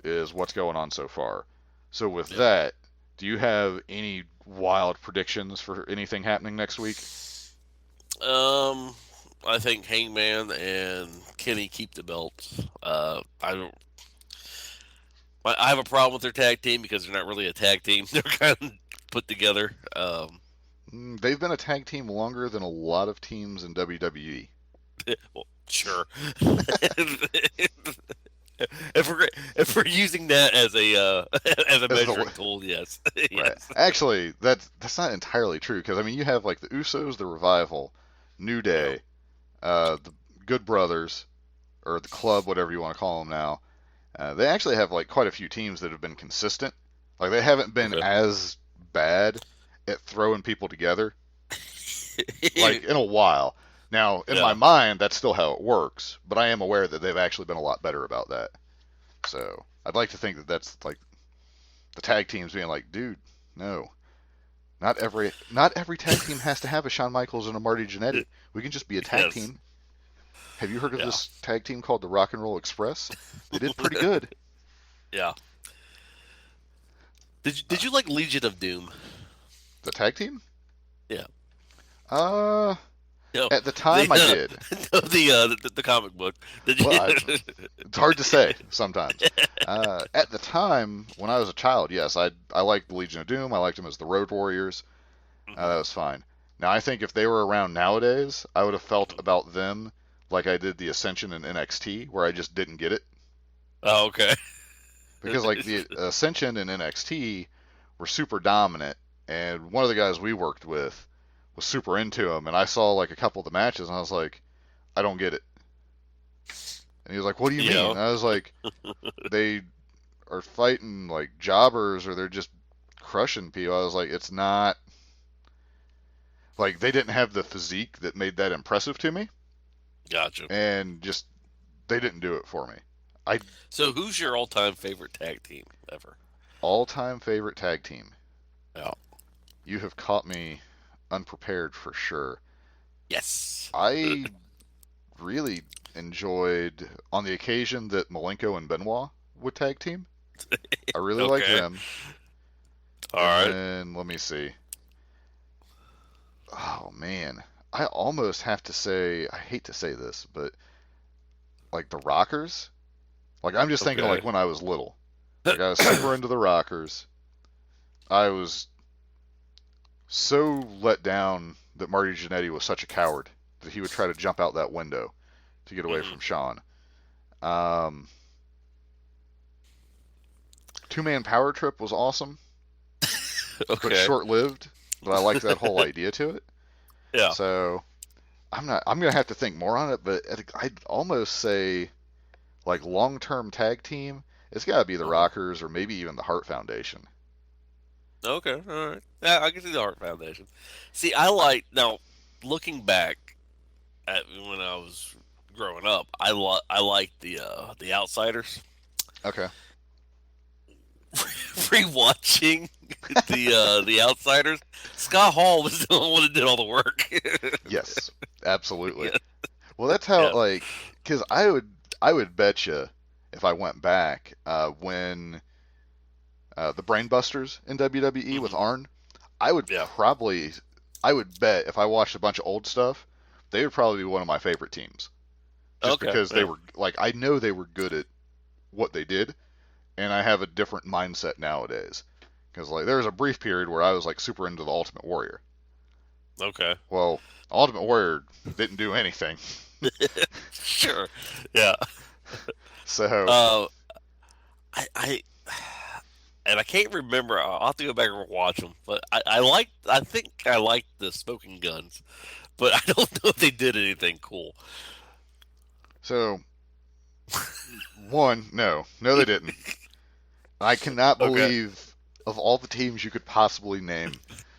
Is what's going on so far. So with that, do you have any wild predictions for anything happening next week? I think Hangman and Kenny keep the belts. I have a problem with their tag team because they're not really a tag team. They're kind of put together. They've been a tag team longer than a lot of teams in WWE. Well, sure. If we're using that as a measuring tool, yes. Right. Yes. Actually, that's not entirely true, because I mean, you have like the Usos, the Revival, New Day, the Good Brothers, or the Club, whatever you want to call them now. They actually have like quite a few teams that have been consistent. Like, they haven't been as bad at throwing people together like in a while. Now, in my mind, that's still how it works, but I am aware that they've actually been a lot better about that. So I'd like to think that that's like the tag teams being like, dude, no, not every tag team has to have a Shawn Michaels and a Marty Jannetty. We can just be a tag team. Have you heard of this tag team called the Rock and Roll Express? They did pretty good. Yeah. Did you like Legion of Doom? The tag team? Yeah. At the time, I did. The comic book. Did you? Well, it's hard to say sometimes. At the time, when I was a child, yes, I liked the Legion of Doom. I liked them as the Road Warriors. That was fine. Now, I think if they were around nowadays, I would have felt about them like I did the Ascension in NXT, where I just didn't get it. Oh, okay. Because like the Ascension and NXT were super dominant, and one of the guys we worked with was super into him, and I saw like a couple of the matches, and I was like, I don't get it. And he was like, what do you mean? And I was like, they are fighting like jobbers, or they're just crushing people. I was like, it's not like they didn't have the physique that made that impressive to me, Gotcha. and just they didn't do it for me. So who's your all-time favorite tag team ever? All-time favorite tag team. Yeah. You have caught me unprepared for sure. Yes. I really enjoyed, on the occasion that Malenko and Benoit would tag team, I really liked them. All right. And let me see. Oh, man. I almost have to say, I hate to say this, but like the Rockers? Like, I'm just thinking like when I was little. Like, I was super into the Rockers. I was so let down that Marty Jannetty was such a coward that he would try to jump out that window to get away from Sean. Two-man power trip was awesome, but short-lived. But I liked that whole idea to it. Yeah. So I'm gonna have to think more on it, but I'd almost say like long-term tag team. It's got to be the Rockers or maybe even the Hart Foundation. Okay, all right. Yeah, I can see the Hart Foundation. See, now looking back at when I was growing up, I liked the Outsiders. Okay. Rewatching the Outsiders, Scott Hall was the one that did all the work. Yes, absolutely. Yeah. Well, that's how because I would bet you if I went back when the Brainbusters in WWE with Arn, I would bet if I watched a bunch of old stuff, they would probably be one of my favorite teams. Just because they were I know they were good at what they did, and I have a different mindset nowadays. Because there was a brief period where I was super into the Ultimate Warrior. Okay. Well, Ultimate Warrior didn't do anything. Sure. Yeah. So. And I can't remember. I'll have to go back and watch them. But I think I liked the Smoking Guns, but I don't know if they did anything cool. So, no, they didn't. I cannot believe of all the teams you could possibly name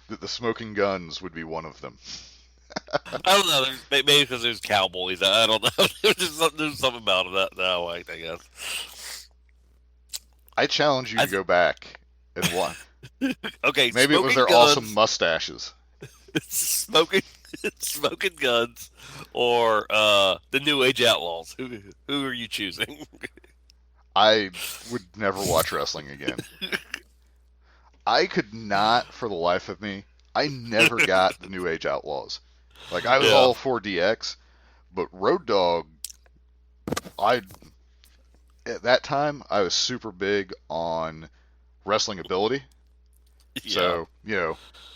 that the Smoking Guns would be one of them. I don't know. Maybe because there's cowboys. I don't know. There's something about it that I liked, I guess. I challenge you to go back and watch. Okay, maybe it was their awesome mustaches. Smoking Guns, or the New Age Outlaws. Who are you choosing? I would never watch wrestling again. I could not, for the life of me. I never got the New Age Outlaws. I was all for DX, but Road Dogg, at that time, I was super big on wrestling ability. Yeah. So,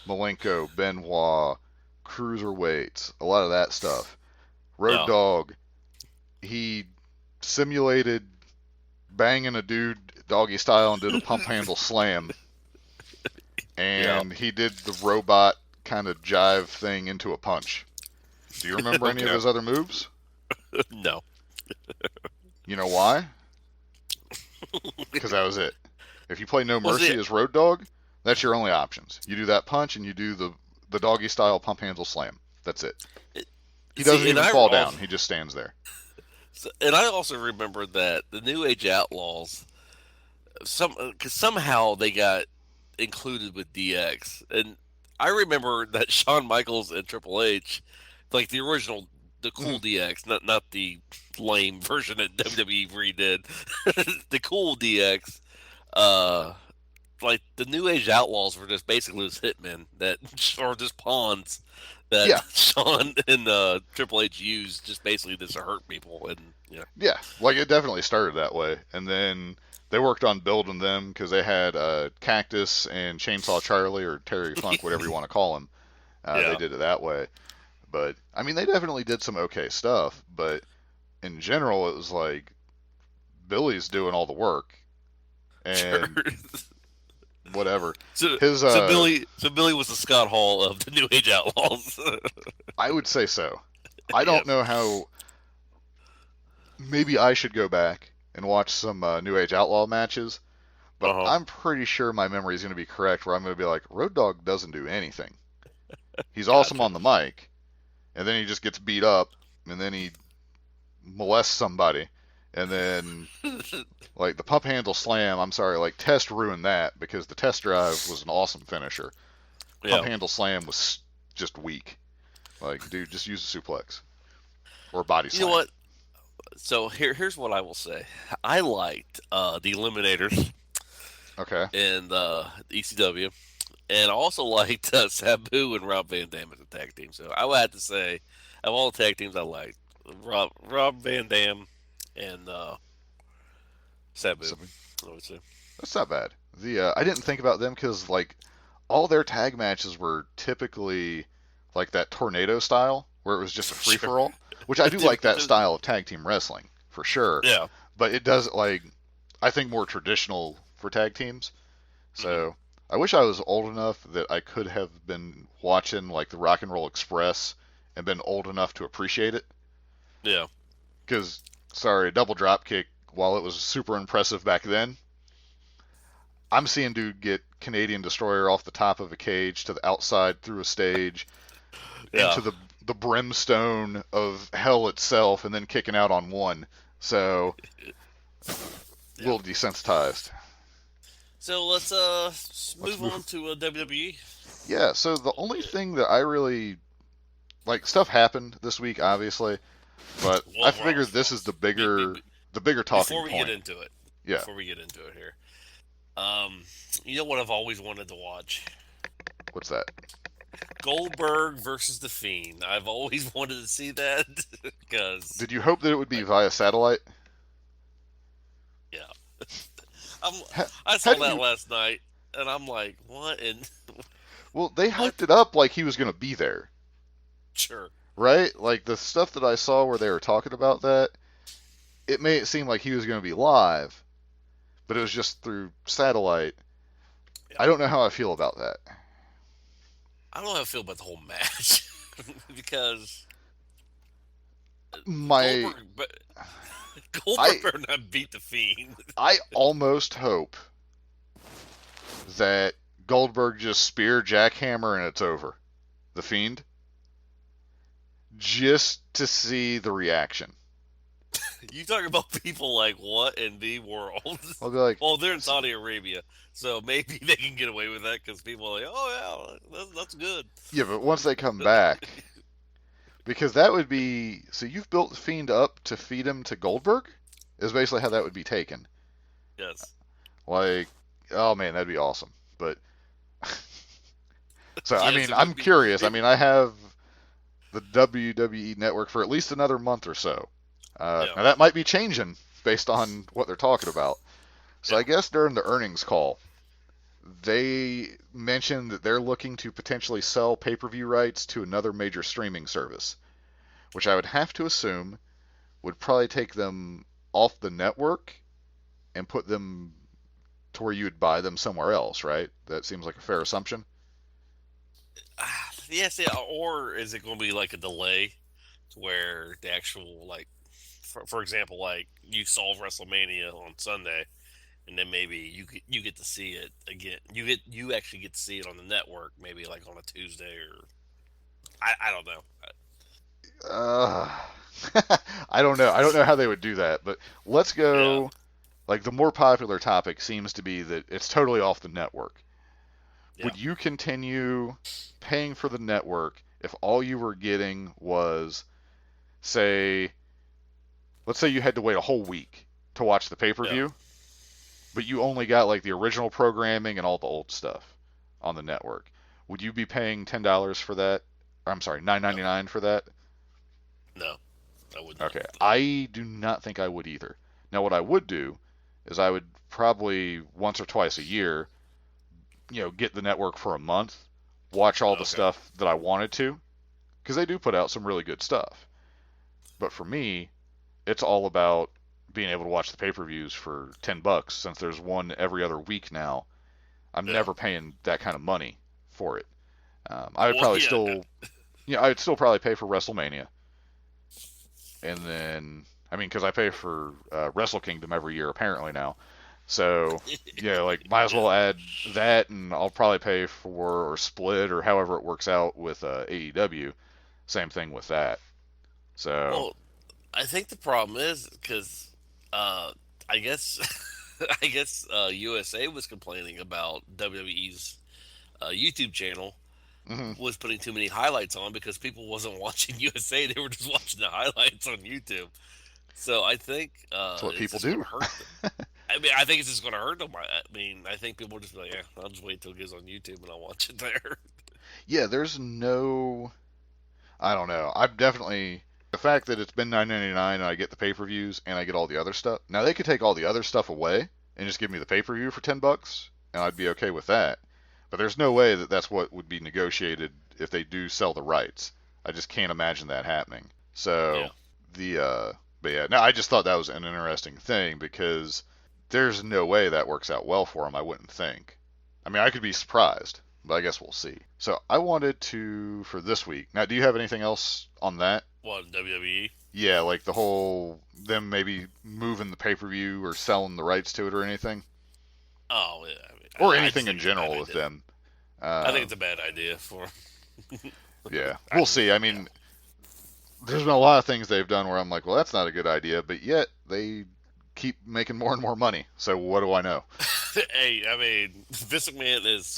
Malenko, Benoit, cruiserweights, a lot of that stuff. Road Dogg, he simulated banging a dude doggy style and did a pump handle slam. And he did the robot kind of jive thing into a punch. Do you remember any of his other moves? No. You know why? Because that was it. If you play No Mercy as Road Dogg, that's your only options. You do that punch and you do the doggy style pump handle slam. That's it. He doesn't even fall down. He just stands there. And I also remember that the New Age Outlaws, because somehow they got included with DX, and I remember that Shawn Michaels and Triple H, the original, the cool DX, not the lame version that WWE redid, the cool DX, the New Age Outlaws were just basically just hitmen or just pawns that Shawn and Triple H used just basically to hurt people, and yeah, it definitely started that way, and then they worked on building them because they had Cactus and Chainsaw Charlie or Terry Funk, whatever you want to call him. They did it that way. But, I mean, they definitely did some okay stuff. But in general, it was Billy's doing all the work. And whatever. So Billy was the Scott Hall of the New Age Outlaws. I would say so. I don't know how... Maybe I should go back and watch some New Age Outlaw matches, but I'm pretty sure my memory is going to be correct where I'm going to be Road Dogg doesn't do anything. He's awesome on the mic, and then he just gets beat up, and then he molests somebody, and then like the pump handle slam. I'm sorry, like Test ruined that because the Test drive was an awesome finisher. Pump handle slam was just weak. Like, dude, just use a suplex or body slam. You know what? So here's what I will say. I liked the Eliminators. Okay. And ECW, and I also liked Sabu and Rob Van Dam as a tag team. So I would have to say, of all the tag teams I liked, Rob Van Dam and Sabu. I would say That's not bad. I didn't think about them because like all their tag matches were typically like that tornado style where it was just a free for all, which I do like that style of tag team wrestling for sure. Yeah, but it does like I think more traditional for tag teams. So I wish I was old enough that I could have been watching like the Rock and Roll Express and been old enough to appreciate it. Yeah. Because, sorry, a double drop kick, while it was super impressive back then, I'm seeing dude get Canadian Destroyer off the top of a cage to the outside through a stage into the brimstone of hell itself and then kicking out on one. So, a little desensitized. So let's move on to WWE. Yeah, so the only thing that I really like, stuff happened this week, obviously, but I figured this is the bigger talking point. Before we get into it, here, you know what I've always wanted to watch? What's that? Goldberg versus The Fiend. I've always wanted to see that because. Did you hope that it would be via satellite? Yeah. I saw that last night, and I'm like, what? And well, they hyped it up like he was going to be there. Sure. Right? Like, the stuff that I saw where they were talking about that, it made it seem like he was going to be live, but it was just through satellite. Yeah. I don't know how I feel about that. I don't know how I feel about the whole match, because Goldberg better not beat The Fiend. I almost hope that Goldberg just spear jackhammer and it's over. The Fiend. Just to see the reaction. You talk about people like, what in the world? I'll be like, well, they're in Saudi Arabia, so maybe they can get away with that because people are like, oh yeah, that's good. Yeah, but once they come back, because that would be, so you've built the Fiend up to feed him to Goldberg? Is basically how that would be taken. Yes. Like, oh man, that'd be awesome. But, so, yeah, I mean, I'm curious. I mean, I have the WWE Network for at least another month or so. Now that might be changing based on what they're talking about. So I guess during the earnings call, they mentioned that they're looking to potentially sell pay-per-view rights to another major streaming service, which I would have to assume would probably take them off the network and put them to where you would buy them somewhere else, right? That seems like a fair assumption. Yes, yeah. Or is it going to be like a delay to where the actual, like, for example, like you solve WrestleMania on Sunday, and then maybe you get to see it again. You actually get to see it on the network, maybe like on a Tuesday, or I don't know. I don't know. I don't know how they would do that, but let's go. Yeah. Like, the more popular topic seems to be that it's totally off the network. Yeah. Would you continue paying for the network if all you were getting was, let's say you had to wait a whole week to watch the pay-per-view, but you only got like the original programming and all the old stuff on the network? Would you be paying $10 for that? Or, I'm sorry, $9.99 for that? No, I wouldn't. Okay, I do not think I would either. Now, what I would do is I would probably once or twice a year, get the network for a month, watch all the stuff that I wanted to, because they do put out some really good stuff. But for me, it's all about being able to watch the pay-per-views for $10, since there's one every other week now. I'm never paying that kind of money for it. I would probably still, I'd still probably pay for WrestleMania. And then, because I pay for Wrestle Kingdom every year apparently now. So, like, might as well add that, and I'll probably pay for or split or however it works out with AEW. Same thing with that. So, Well, I think the problem is because I guess USA was complaining about WWE's YouTube channel was putting too many highlights on because people wasn't watching USA; they were just watching the highlights on YouTube. So I think that's what people it's do. gonna hurt them. I mean, I think it's just going to hurt them. I mean, I think people will just be like, "Yeah, I'll just wait till it gets on YouTube and I'll watch it there." Yeah, there's no. I don't know. I'm definitely the fact that it's been $9.99 and I get the pay-per-views and I get all the other stuff. Now they could take all the other stuff away and just give me the pay-per-view for $10, and I'd be okay with that. But there's no way that that's what would be negotiated if they do sell the rights. I just can't imagine that happening. So but yeah, no, I just thought that was an interesting thing because there's no way that works out well for them. I wouldn't think. I mean, I could be surprised. But I guess we'll see. So I wanted to, for this week. Now, do you have anything else on that? What, WWE? Yeah, like the whole, them maybe moving the pay-per-view or selling the rights to it or anything? Oh, yeah. I mean, Or anything in general with them. I think it's a bad idea for Yeah, we'll see. I mean, there's been a lot of things they've done where I'm like, well, that's not a good idea, but yet they keep making more and more money. So what do I know? Hey, I mean, this man is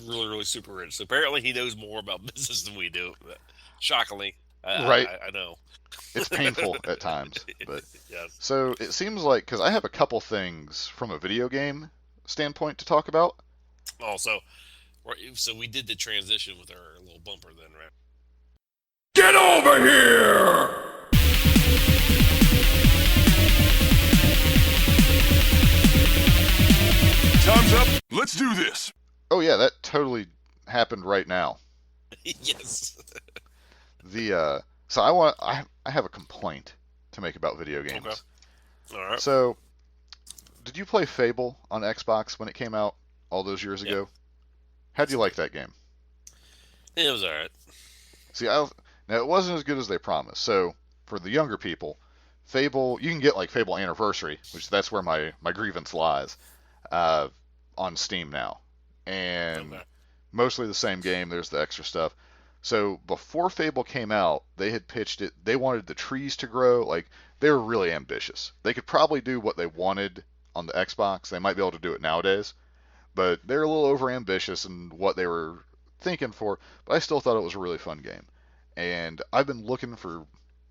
really, really super rich. So apparently he knows more about business than we do. Shockingly. Right. I know. It's painful at times. But yes. So it seems like, because I have a couple things from a video game standpoint to talk about. Oh, so we did the transition with our little bumper then, right? Get over here! Time's up. Let's do this. Oh yeah, that totally happened right now. Yes. So I have a complaint to make about video games. Okay. All right. So, did you play Fable on Xbox when it came out all those years ago? How'd you like that game? It was all right. See, now it wasn't as good as they promised. So, for the younger people, Fable, you can get like Fable Anniversary, which that's where my grievance lies, on Steam now. And mostly the same game. There's the extra stuff. So before Fable came out, they had pitched it. They wanted the trees to grow. Like, they were really ambitious. They could probably do what they wanted on the Xbox. They might be able to do it nowadays. But they're a little over ambitious in what they were thinking for. But I still thought it was a really fun game. And I've been looking for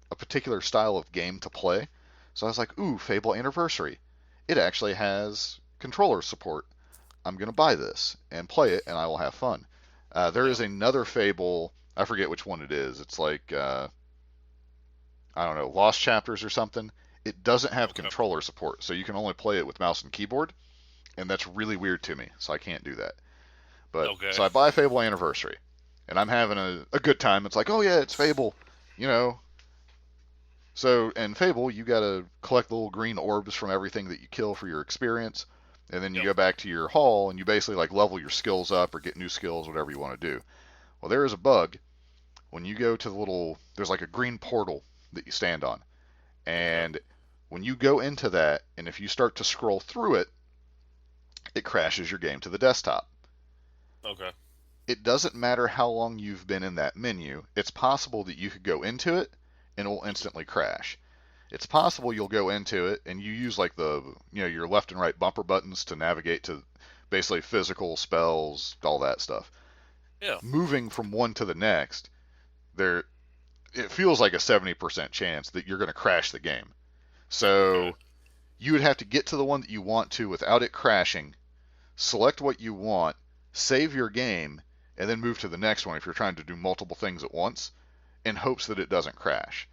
a particular style of game to play. So I was like, ooh, Fable Anniversary. It actually has controller support. I'm going to buy this and play it, and I will have fun. There is another Fable, I forget which one it is. It's like, I don't know, Lost Chapters or something. It doesn't have controller support, so you can only play it with mouse and keyboard, and that's really weird to me, so I can't do that. But So I buy Fable Anniversary, and I'm having a good time. It's like, oh yeah, it's Fable, you know. So in Fable, you got to collect the little green orbs from everything that you kill for your experience. And then you go back to your hall, and you basically like level your skills up or get new skills, whatever you want to do. Well, there is a bug. When you go to the little, there's like a green portal that you stand on. And when you go into that, and if you start to scroll through it, it crashes your game to the desktop. Okay. It doesn't matter how long you've been in that menu. It's possible that you could go into it, and it will instantly crash. It's possible you'll go into it and you use like your left and right bumper buttons to navigate to basically physical spells, all that stuff. Yeah. Moving from one to the next, it feels like a 70% chance that you're going to crash the game. So you would have to get to the one that you want to without it crashing, select what you want, save your game, and then move to the next one if you're trying to do multiple things at once in hopes that it doesn't crash.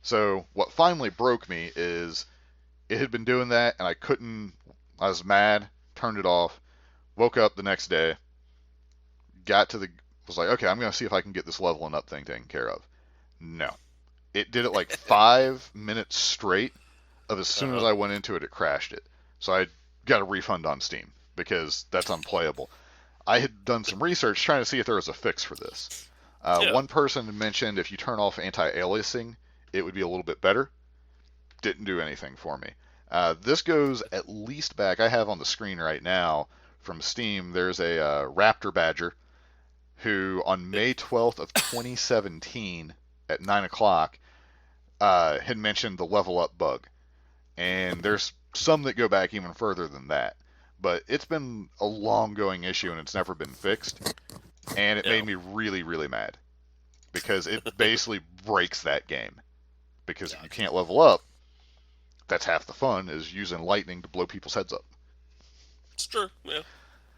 So what finally broke me is it had been doing that, and I was mad, turned it off, woke up the next day, was like, okay, I'm going to see if I can get this leveling up thing taken care of. No. It did it like 5 minutes straight of as soon as I went into it, it crashed it. So I got a refund on Steam because that's unplayable. I had done some research trying to see if there was a fix for this. One person had mentioned if you turn off anti-aliasing, it would be a little bit better. Didn't do anything for me. This goes at least back. I have on the screen right now from Steam. There's a Raptor Badger who on May 12th of 2017 at 9 o'clock had mentioned the level up bug. And there's some that go back even further than that. But it's been a long going issue and it's never been fixed. And it made me really, really mad. Because it basically breaks that game. Because if you can't level up, that's half the fun, is using lightning to blow people's heads up. It's true, yeah.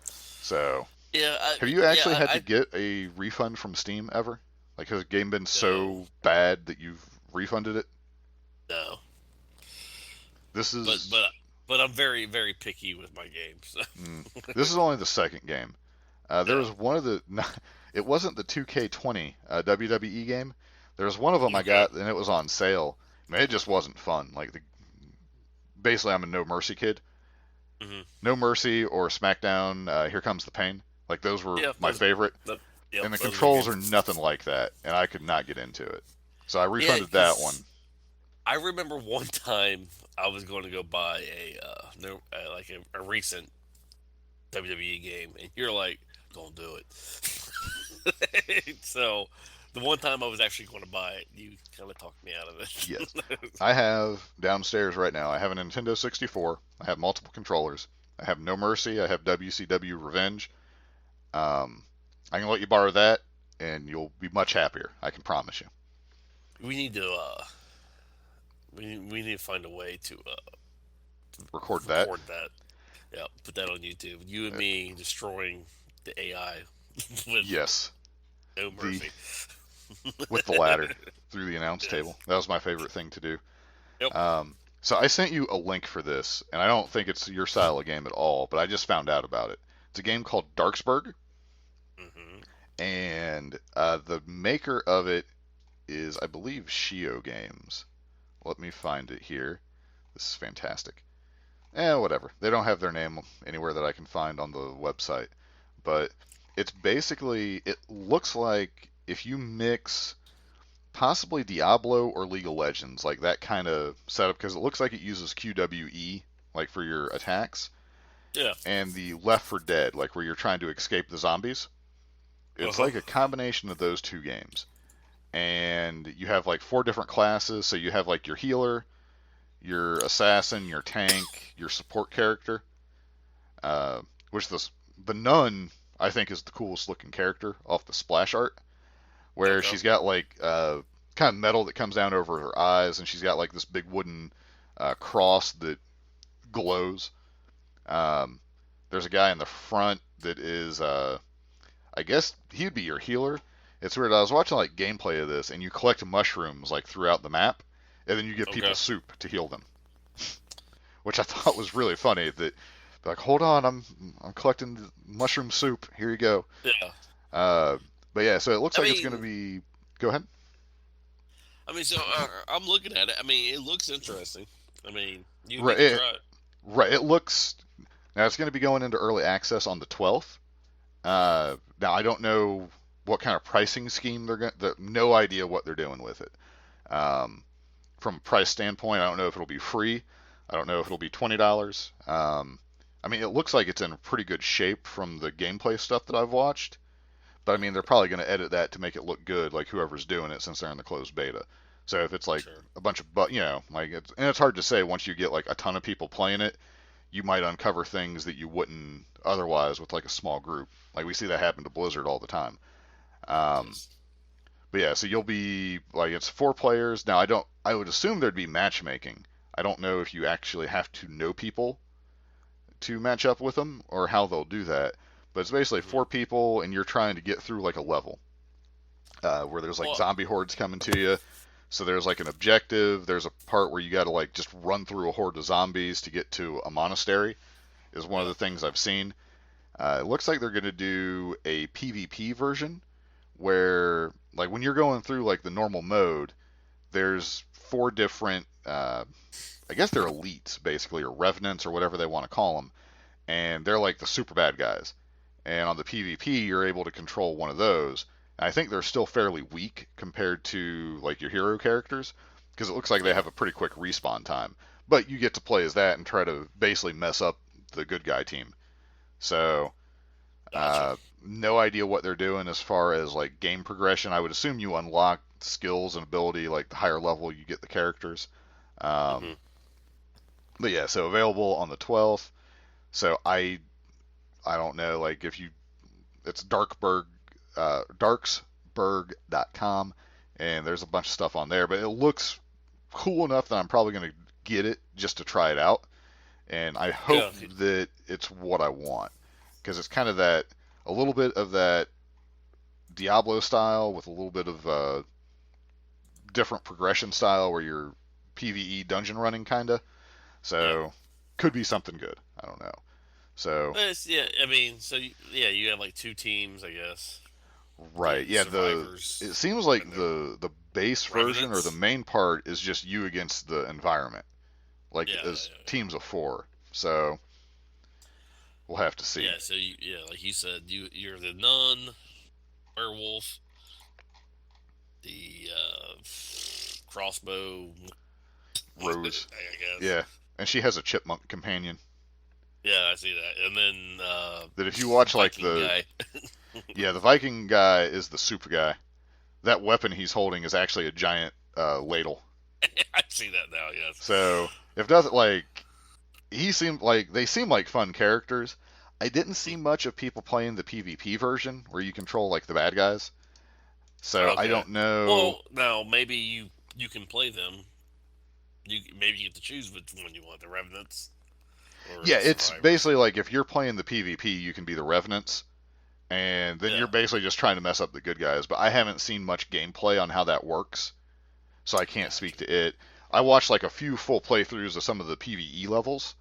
So, Yeah. have you actually had to get a refund from Steam ever? Like, has the game been so bad that you've refunded it? No. This is... But I'm very, very picky with my games. This is only the second game. There was one of the... It wasn't the 2K20 WWE game. There was one of them I got, and it was on sale. I mean, it just wasn't fun. Like, basically, I'm a No Mercy kid. Mm-hmm. No Mercy or SmackDown, Here Comes the Pain. Like, those were my favorite. And the controls are nothing like that, and I could not get into it. So I refunded that one. I remember one time I was going to go buy a recent WWE game, and you're like, "Don't do it." So the one time I was actually going to buy it, you kind of talked me out of it. Yes. I have downstairs right now, I have a Nintendo 64. I have multiple controllers. I have No Mercy. I have WCW Revenge. I can let you borrow that, and you'll be much happier. I can promise you. We need to we need to find a way to record that. Yeah, put that on YouTube. You and me destroying the AI. Yes. No mercy. With the ladder through the announce table. That was my favorite thing to do. Yep. So I sent you a link for this, and I don't think it's your style of game at all, but I just found out about it. It's a game called Darksburg, and the maker of it is, I believe, Shio Games. Let me find it here. This is fantastic. Whatever. They don't have their name anywhere that I can find on the website, but it's basically, it looks like if you mix possibly Diablo or League of Legends, like that kind of setup, because it looks like it uses QWE, like for your attacks. Yeah. And the Left 4 Dead, like where you're trying to escape the zombies. It's like a combination of those two games. And you have like 4 different classes, so you have like your healer, your assassin, your tank, your support character. Which the nun, I think, is the coolest looking character off the splash art. Where she's got like kind of metal that comes down over her eyes, and she's got like this big wooden cross that glows. There's a guy in the front that is, I guess he'd be your healer. It's weird. I was watching like gameplay of this, and you collect mushrooms like throughout the map, and then you give people soup to heal them, which I thought was really funny. That like, hold on, I'm collecting the mushroom soup. Here you go. Yeah. But yeah, so it looks like it's going to be. Go ahead. I mean, so I'm looking at it. I mean, it looks interesting. I mean, you right, can try it. Right. It looks. Now it's going to be going into early access on the 12th. Now I don't know what kind of pricing scheme they're going. No idea what they're doing with it. From a price standpoint, I don't know if it'll be free. I don't know if it'll be $20. I mean, it looks like it's in pretty good shape from the gameplay stuff that I've watched. But I mean, they're probably going to edit that to make it look good, like whoever's doing it, since they're in the closed beta. So if it's like a bunch of, like it's hard to say once you get like a ton of people playing it, you might uncover things that you wouldn't otherwise with like a small group. Like we see that happen to Blizzard all the time. But yeah, so you'll be like, it's 4 players. Now I would assume there'd be matchmaking. I don't know if you actually have to know people to match up with them or how they'll do that. But it's basically 4 people, and you're trying to get through like a level where there's like zombie hordes coming to you. So there's like an objective. There's a part where you got to like just run through a horde of zombies to get to a monastery. Is one of the things I've seen. It looks like they're going to do a PvP version where, like, when you're going through like the normal mode, there's 4 different, I guess they're elites basically, or revenants or whatever they want to call them, and they're like the super bad guys. And on the PvP, you're able to control one of those. And I think they're still fairly weak compared to like your hero characters, because it looks like they have a pretty quick respawn time. but you get to play as that and try to basically mess up the good guy team. So, Gotcha. no idea what they're doing as far as like game progression. I would assume you unlock skills and ability like the higher level you get the characters. Mhm. But yeah, so available on the 12th. So I don't know, like if you, it's Darksburg.com, and there's a bunch of stuff on there, but it looks cool enough that I'm probably going to get it just to try it out, and I hope Yeah. that it's what I want, because it's kind of that, a little bit of that Diablo style with a little bit of different progression style where you're PvE dungeon running kind of, Yeah. so could be something good. I don't know. So Well, yeah. I mean, so you have like two teams, I guess. right, The yeah, survivors it seems like and the the base version or the revenants. main part is just you against the environment, like Yeah, as teams of four. So we'll have to see. yeah. So like you said, you're the nun, werewolf, the crossbow. Rose, I guess. yeah, and she has a chipmunk companion. Yeah, I see that. And then That if you watch like Viking guy. the Viking guy is the super guy. That weapon he's holding is actually a giant ladle. I see that now. Yes. So if doesn't like they seem like fun characters. I didn't see much of people playing the PvP version where you control like the bad guys. So I Okay. don't know. Well, now maybe you can play them. Maybe you get to choose which one you want, the revenants or Yeah, the it's survivors. basically like if you're playing the PvP, you can be the revenants, and then Yeah. you're basically just trying to mess up the good guys. But I haven't seen much gameplay on how that works, so I can't speak Gotcha. to it. I watched like a few full playthroughs of some of the PvE levels,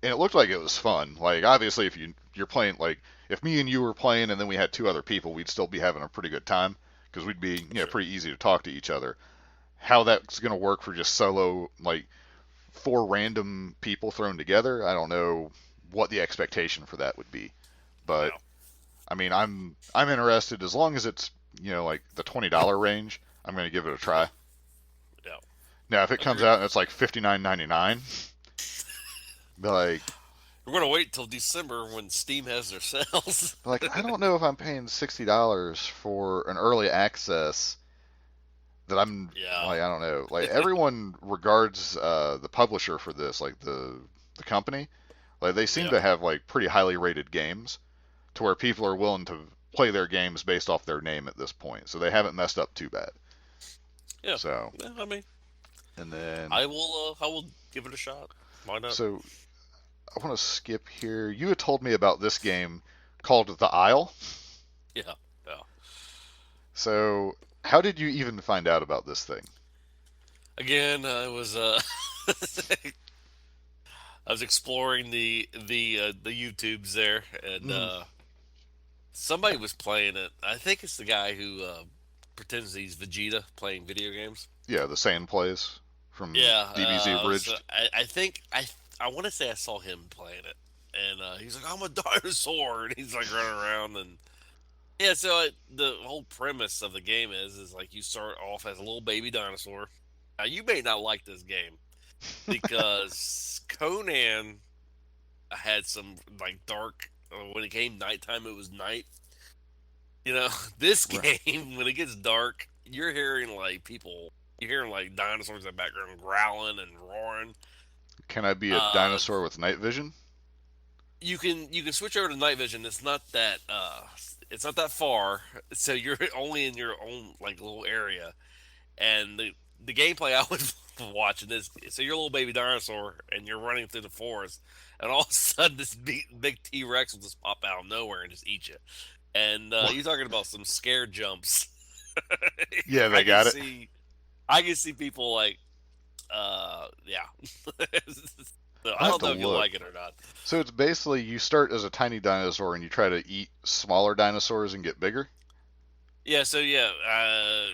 and it looked like it was fun. Like obviously, if you're playing, like if me and you were playing, and then we had two other people, we'd still be having a pretty good time because we'd be Sure. pretty easy to talk to each other. How that's gonna work for just solo, like four random people thrown together, I don't know what the expectation for that would be. But Yeah. I mean, I'm interested as long as it's like the $20 range. I'm gonna give it a try. Yeah. Now, if it comes Agreed. out and it's like $59.99, be We're gonna wait till December when Steam has their sales. I don't know if I'm paying $60 for an early access that I'm Yeah. like I don't know. Like everyone regards the publisher for this, like the company, like they seem Yeah. to have like pretty highly rated games to where people are willing to play their games based off their name at this point. So they haven't messed up too bad. Yeah. So, Yeah, I mean, and then I will give it a shot. Why not? so I want to skip here. You had told me about this game called The Isle. Yeah. Yeah. So, how did you even find out about this thing? Again, I was I was exploring the YouTubes there, and Mm, somebody was playing it. I think it's the guy who pretends he's Vegeta playing video games. yeah, the Sand Plays from Yeah, DBZ so Abridged. I think I want to say I saw him playing it, and he's like, "I'm a dinosaur," and he's like running around, and yeah. So the whole premise of the game is like you start off as a little baby dinosaur. Now you may not like this game because Conan had some like dark. When it came nighttime, it was night. You know, this Right. game when it gets dark, you're hearing like people. You're hearing like dinosaurs in the background growling and roaring. Can I be a Uh, dinosaur with night vision? you can switch over to night vision. It's not that far, so you're only in your own like little area. And the gameplay I was watching is so you're a little baby dinosaur and you're running through the forest, and all of a sudden this big T Rex will just pop out of nowhere and just eat you. And you're talking about some scare jumps. Yeah, I they can got it. see I can see people like yeah. So I I'll have don't to know if you'll look. like it or not. So it's basically you start as a tiny dinosaur and you try to eat smaller dinosaurs and get bigger. Yeah, so yeah, I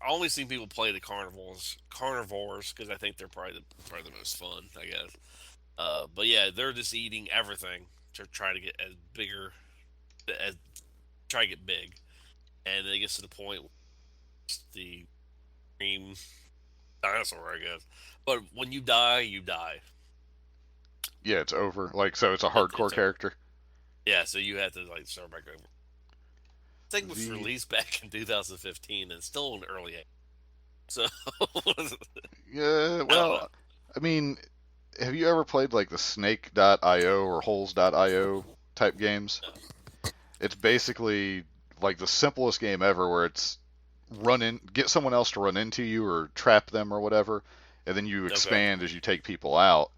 only seen people play the carnivores because I think they're probably the most fun, I guess. But yeah, they're just eating everything to try to get as bigger as try to get big, and it gets to the point where the cream dinosaur, I guess. But when you die, you die. Yeah, it's over. Like, so it's a It's hardcore over. character. Yeah, so you have to like start back over. I think it was The released back in 2015 and still in early access. So yeah, I don't know. well, I mean, have you ever played like the Snake.io or Holes.io type games? It's basically like the simplest game ever, where it's get someone else to run into you or trap them or whatever, and then you Okay. expand as you take people out.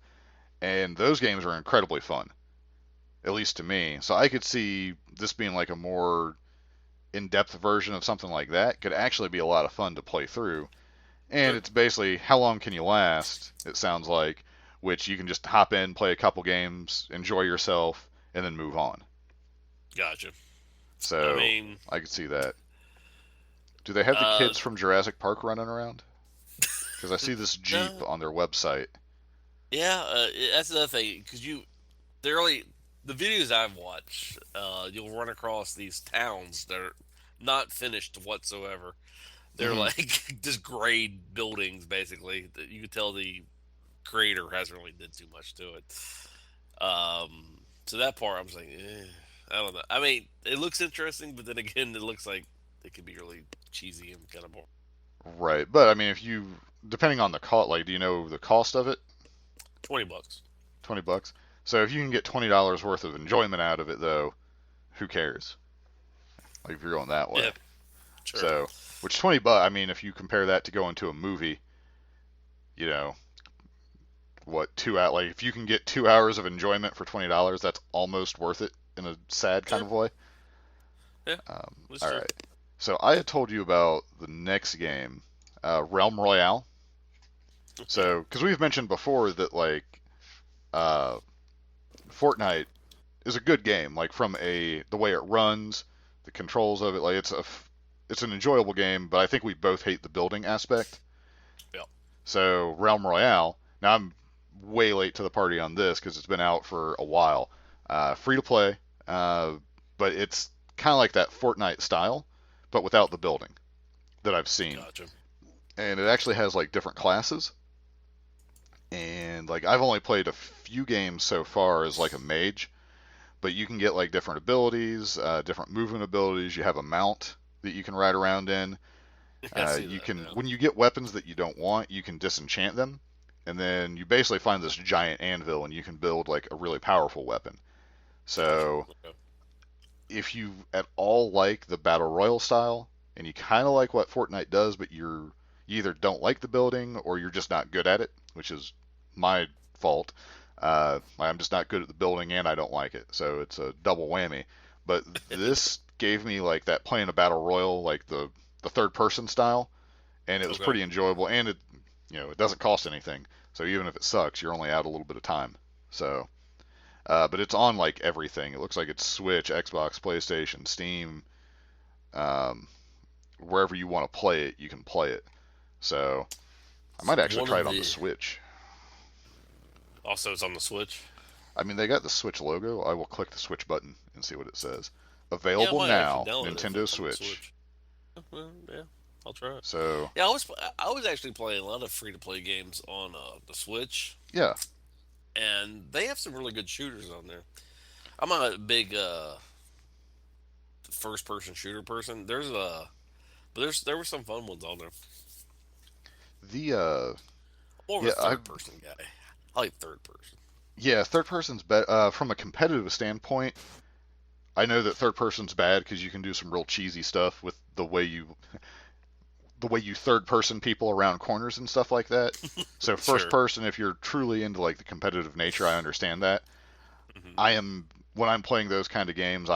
And those games are incredibly fun, at least to me. So I could see this being like a more in-depth version of something like that. Could actually be a lot of fun to play through. And Sure. it's basically how long can you last, it sounds like, which you can just hop in, play a couple games, enjoy yourself, and then move on. Gotcha. I So mean, I could see that. Do they have the uh, kids from Jurassic Park running around? Because I see this Jeep no, on their website. yeah, that's another thing because the videos I've watched, you'll run across these towns that are not finished whatsoever. They're Hmm. like just grade buildings, basically. That you can tell the creator hasn't really did too much to it. So that part, I was like, I don't know. I mean, it looks interesting, but then again, it looks like it could be really cheesy and kind of boring. Right, but I mean, if you, depending on the cost, like, do you know the cost of it? $20. $20. So if you can get $20 worth of enjoyment out of it, though, who cares? Like if you're going that way. Yeah, sure. So, which $20, I mean, if you compare that to going to a movie, you know, what 2 hours? Like if you can get 2 hours of enjoyment for $20, that's almost worth it in a sad kind Yeah, of way. yeah, that's All true. right. So I had told you about the next game, Realm Royale. Yeah, So, because we've mentioned before that like uh, Fortnite is a good game, like from the way it runs, the controls of it, like it's an enjoyable game, but I think we both hate the building aspect. yeah, So Realm Royale. Now I'm way late to the party on this because it's been out for a while. Free to play, uh, but it's kind of like that Fortnite style, but without the building that I've seen. gotcha. And it actually has like different classes. And like I've only played a few games so far as like a mage, but you can get like different abilities, different movement abilities. You have a mount that you can ride around in. I see You that can, now. when you get weapons that you don't want, you can disenchant them, and then you basically find this giant anvil, and you can build like a really powerful weapon. Gotcha. So Okay. if you at all like the battle royal style, and you kind of like what Fortnite does, but you either don't like the building or you're just not good at it, which is my fault. I'm just not good at the building, and I don't like it, so it's a double whammy. But this gave me like that playing a battle royal, like the third person style, and it was Okay. pretty enjoyable. And it doesn't cost anything, so even if it sucks, you're only out a little bit of time. So, but it's on like everything. It looks like it's Switch, Xbox, PlayStation, Steam, um, wherever you want to play it, you can play it. So I might actually One try of it on the the Switch. Also, it's on the Switch. I mean, they got the Switch logo. I will click the Switch button and see what it says. Yeah, I Available might actually now, download it if Nintendo it's on the Switch. Switch. Well, yeah, I'll try it. So, Yeah, I was actually playing a lot of free to play games on the Switch, yeah. and they have some really good shooters on there. I'm a big first person shooter person. There were some fun ones on there. The More of a yeah, I third person guy. I like third person. yeah, third person's bad. From a competitive standpoint, I know that third person's bad because you can do some real cheesy stuff with the way you third person people around corners and stuff like that. So first Sure. person, if you're truly into like the competitive nature, I understand that. Hmm. I am when I'm playing those kind of games,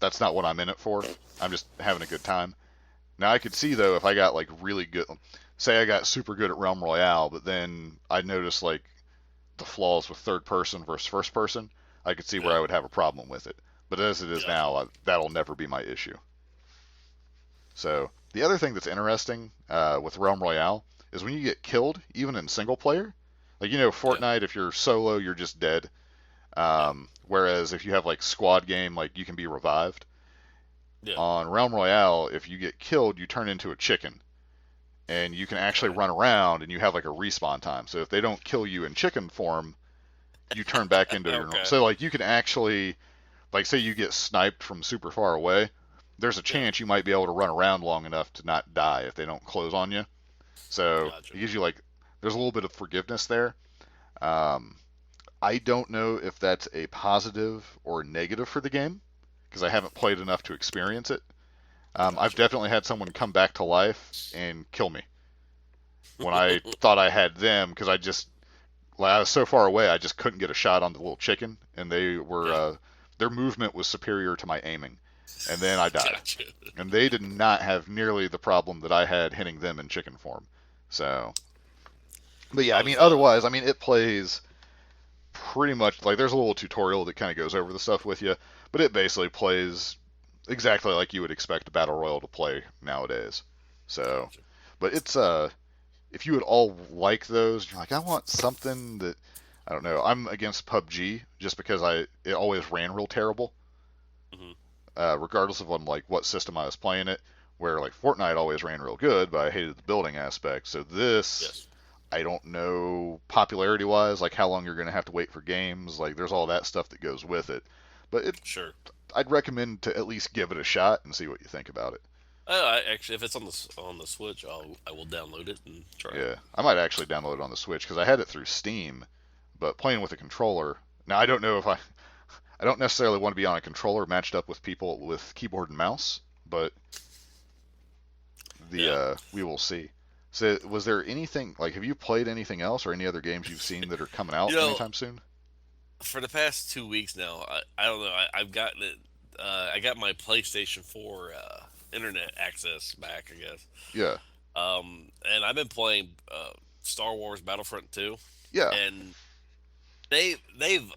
that's not what I'm in it for. I'm just having a good time. Now I could see though if I got like really good, say I got super good at Realm Royale, but then I noticed like the flaws with third person versus first person, I could see where Yeah. I would have a problem with it. But as it is Gotcha. now, that'll never be my issue. So the other thing that's interesting with Realm Royale is when you get killed, even in single player, like Yeah. Fortnite, if you're solo, you're just dead. Yeah. Whereas if you have like squad game, like you can be revived. Yeah. On Realm Royale, if you get killed, you turn into a chicken, and you can actually run around, and you have like a respawn time. So if they don't kill you in chicken form, you turn back into your normal. So like you can actually, like say you get sniped from super far away, there's a chance you might be able to run around long enough to not die if they don't close on you. So it gives you like, there's a little bit of forgiveness there. I don't know if that's a positive or negative for the game, because I haven't played enough to experience it. I've definitely had someone come back to life and kill me when I thought I had them, because I was so far away I just couldn't get a shot on the little chicken, and they were their movement was superior to my aiming, and then I died. And they did not have nearly the problem that I had hitting them in chicken form. So, but yeah, I mean, otherwise, I mean, it plays pretty much like, there's a little tutorial that kind of goes over the stuff with you, but it basically plays exactly like you would expect a battle royale to play nowadays. So, but it's if you would all like those, you're like, I want something that, I don't know. I'm against PUBG just because it always ran real terrible, regardless of on like what system I was playing it. Where like Fortnite always ran real good, but I hated the building aspect. So this, I don't know popularity wise, like how long you're going to have to wait for games. Like there's all that stuff that goes with it. But I'd recommend to at least give it a shot and see what you think about it. Actually, if it's on the Switch, I will download it and try it. Yeah, I might actually download it on the Switch because I had it through Steam, but playing with a controller. Now I don't know if I don't necessarily want to be on a controller matched up with people with keyboard and mouse, but we will see. So, was there anything, like, have you played anything else or any other games you've seen that are coming out anytime soon? For the past 2 weeks now, I don't know. I've gotten it. I got my PlayStation 4 internet access back, I guess. Yeah. And I've been playing Star Wars Battlefront 2. Yeah. And they've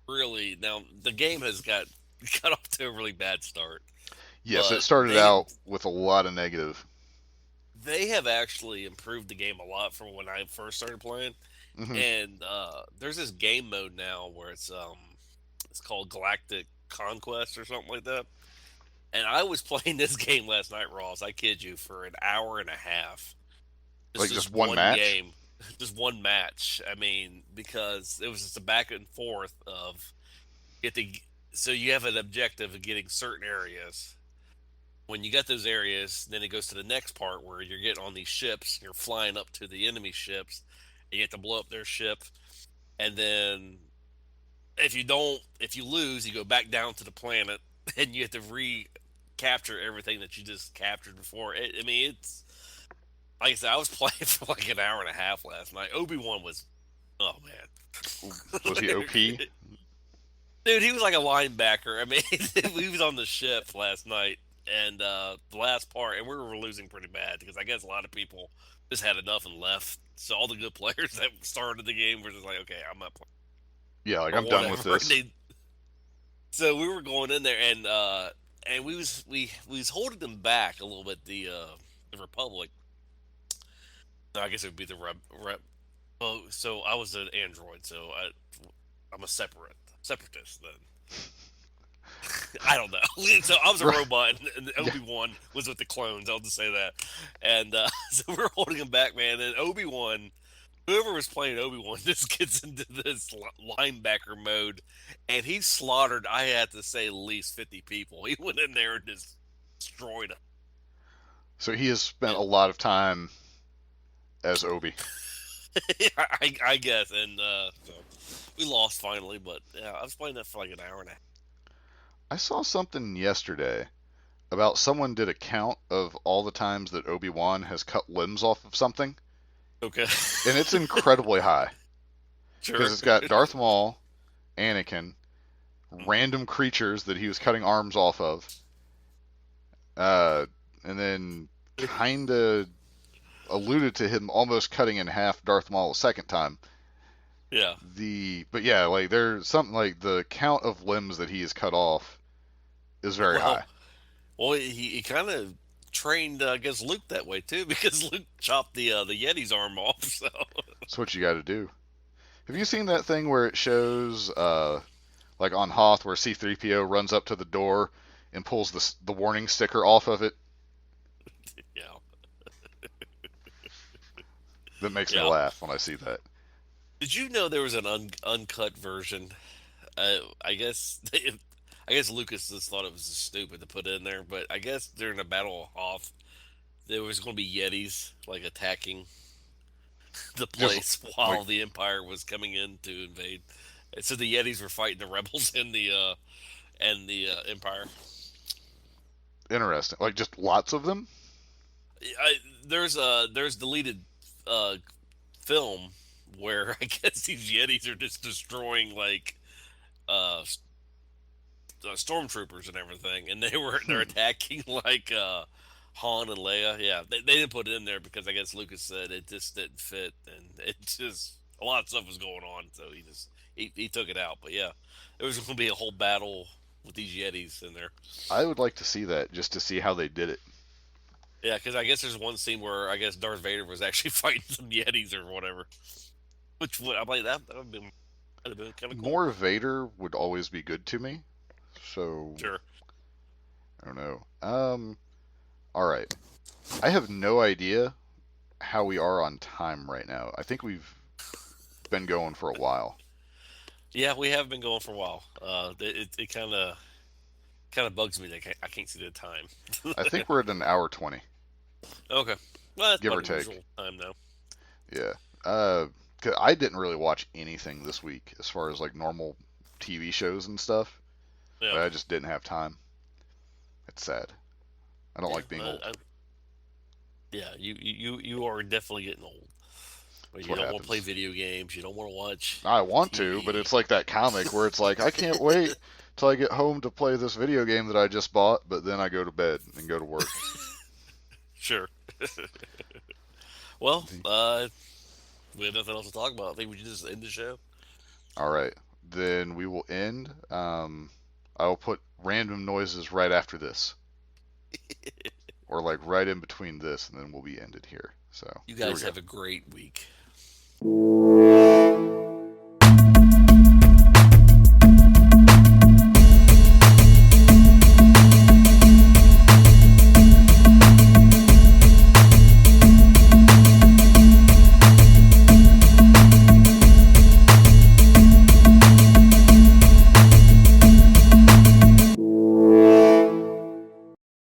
really, now the game has got off to a really bad start. Yes, it started out with a lot of negative. They have actually improved the game a lot from when I first started playing. Mm-hmm. And there's this game mode now where it's called Galactic Conquest or something like that. And I was playing this game last night, Ross, I kid you, for an hour and a half. Like just one match? Game. Just one match. I mean, because it was just a back and forth of so you have an objective of getting certain areas. When you get those areas, then it goes to the next part where you're getting on these ships, you're flying up to the enemy ships, and you have to blow up their ship. And then if you lose, you go back down to the planet, and you have to recapture everything that you just captured before. It's like I said, I was playing for like an hour and a half last night. Obi-Wan was, oh man, was he OP? Dude, he was like a linebacker. I mean, he was on the ship last night, and the last part, and we were losing pretty bad because I guess a lot of people just had enough and left. So all the good players that started the game were just like, okay, I'm not playing. Yeah, like I'm done with this. So we were going in there, and we was holding them back a little bit. The Republic. No, I guess it would be the Rep. Oh, so I was an android, so I'm a separatist then. I don't know. So I was a robot, and Obi-Wan was with the clones. I'll just say that. And so we're holding him back, man. And Obi-Wan, whoever was playing Obi-Wan, just gets into this linebacker mode, and he slaughtered, I had to say, at least 50 people. He went in there and just destroyed them. So he has spent a lot of time as Obi. I guess. And so we lost finally, but yeah, I was playing that for like an hour and a half. I saw something yesterday about someone did a count of all the times that Obi-Wan has cut limbs off of something. Okay. And it's incredibly high. Sure. Because it's got Darth Maul, Anakin, random creatures that he was cutting arms off of, and then kind of alluded to him almost cutting in half Darth Maul a second time. Yeah. But yeah, like there's something like the count of limbs that he has cut off is very high. Well, he kind of trained, I guess, Luke that way too, because Luke chopped the Yeti's arm off. So that's what you got to do. Have you seen that thing where it shows, like on Hoth, where C-3PO runs up to the door and pulls the warning sticker off of it? Yeah. that makes me Yeah. laugh when I see that. Did you know there was an uncut version? I guess I guess Lucas just thought it was stupid to put in there, but I guess during the Battle of Hoth, there was going to be Yetis like attacking the Just place like while the Empire was coming in to invade. And so the Yetis were fighting the rebels and the Empire. interesting. Like just lots of them. There's deleted uh, film where I guess these Yetis are just destroying like uh, stormtroopers and everything, and they're attacking like Han and Leia. Yeah, they didn't put it in there because I guess Lucas said it just didn't fit, and it just a lot of stuff was going on, so he took it out. But yeah, there was going to be a whole battle with these Yetis in there. I would like to see that just to see how they did it. Yeah, because I guess there's one scene where I guess Darth Vader was actually fighting some Yetis or whatever, which would I'm like that would have been kind of cool. More Vader would always be good to me. So Sure. I don't know. All right. I have no idea how we are on time right now. I think we've been going for a while. Yeah, we have been going for a while. It kind of bugs me that I can't see the time. I think we're at an hour 20. Okay, well, that's Give or about take. usual time now. Yeah. 'Cause I didn't really watch anything this week as far as like normal TV shows and stuff. Yeah, But I just didn't have time. It's sad. I don't like being old. Yeah, you are definitely getting old. But That's you what don't want to play happens. video games. You don't want to watch. I want to, TV. but it's like that comic where it's like I can't wait till I get home to play this video game that I just bought, but then I go to bed and go to work. Sure. Well, we have nothing else to talk about. I think we should just end the show. All right, then we will end. I will put random noises right after this, or like right in between this, and then we'll be ended here. So You here we guys go. have a great week.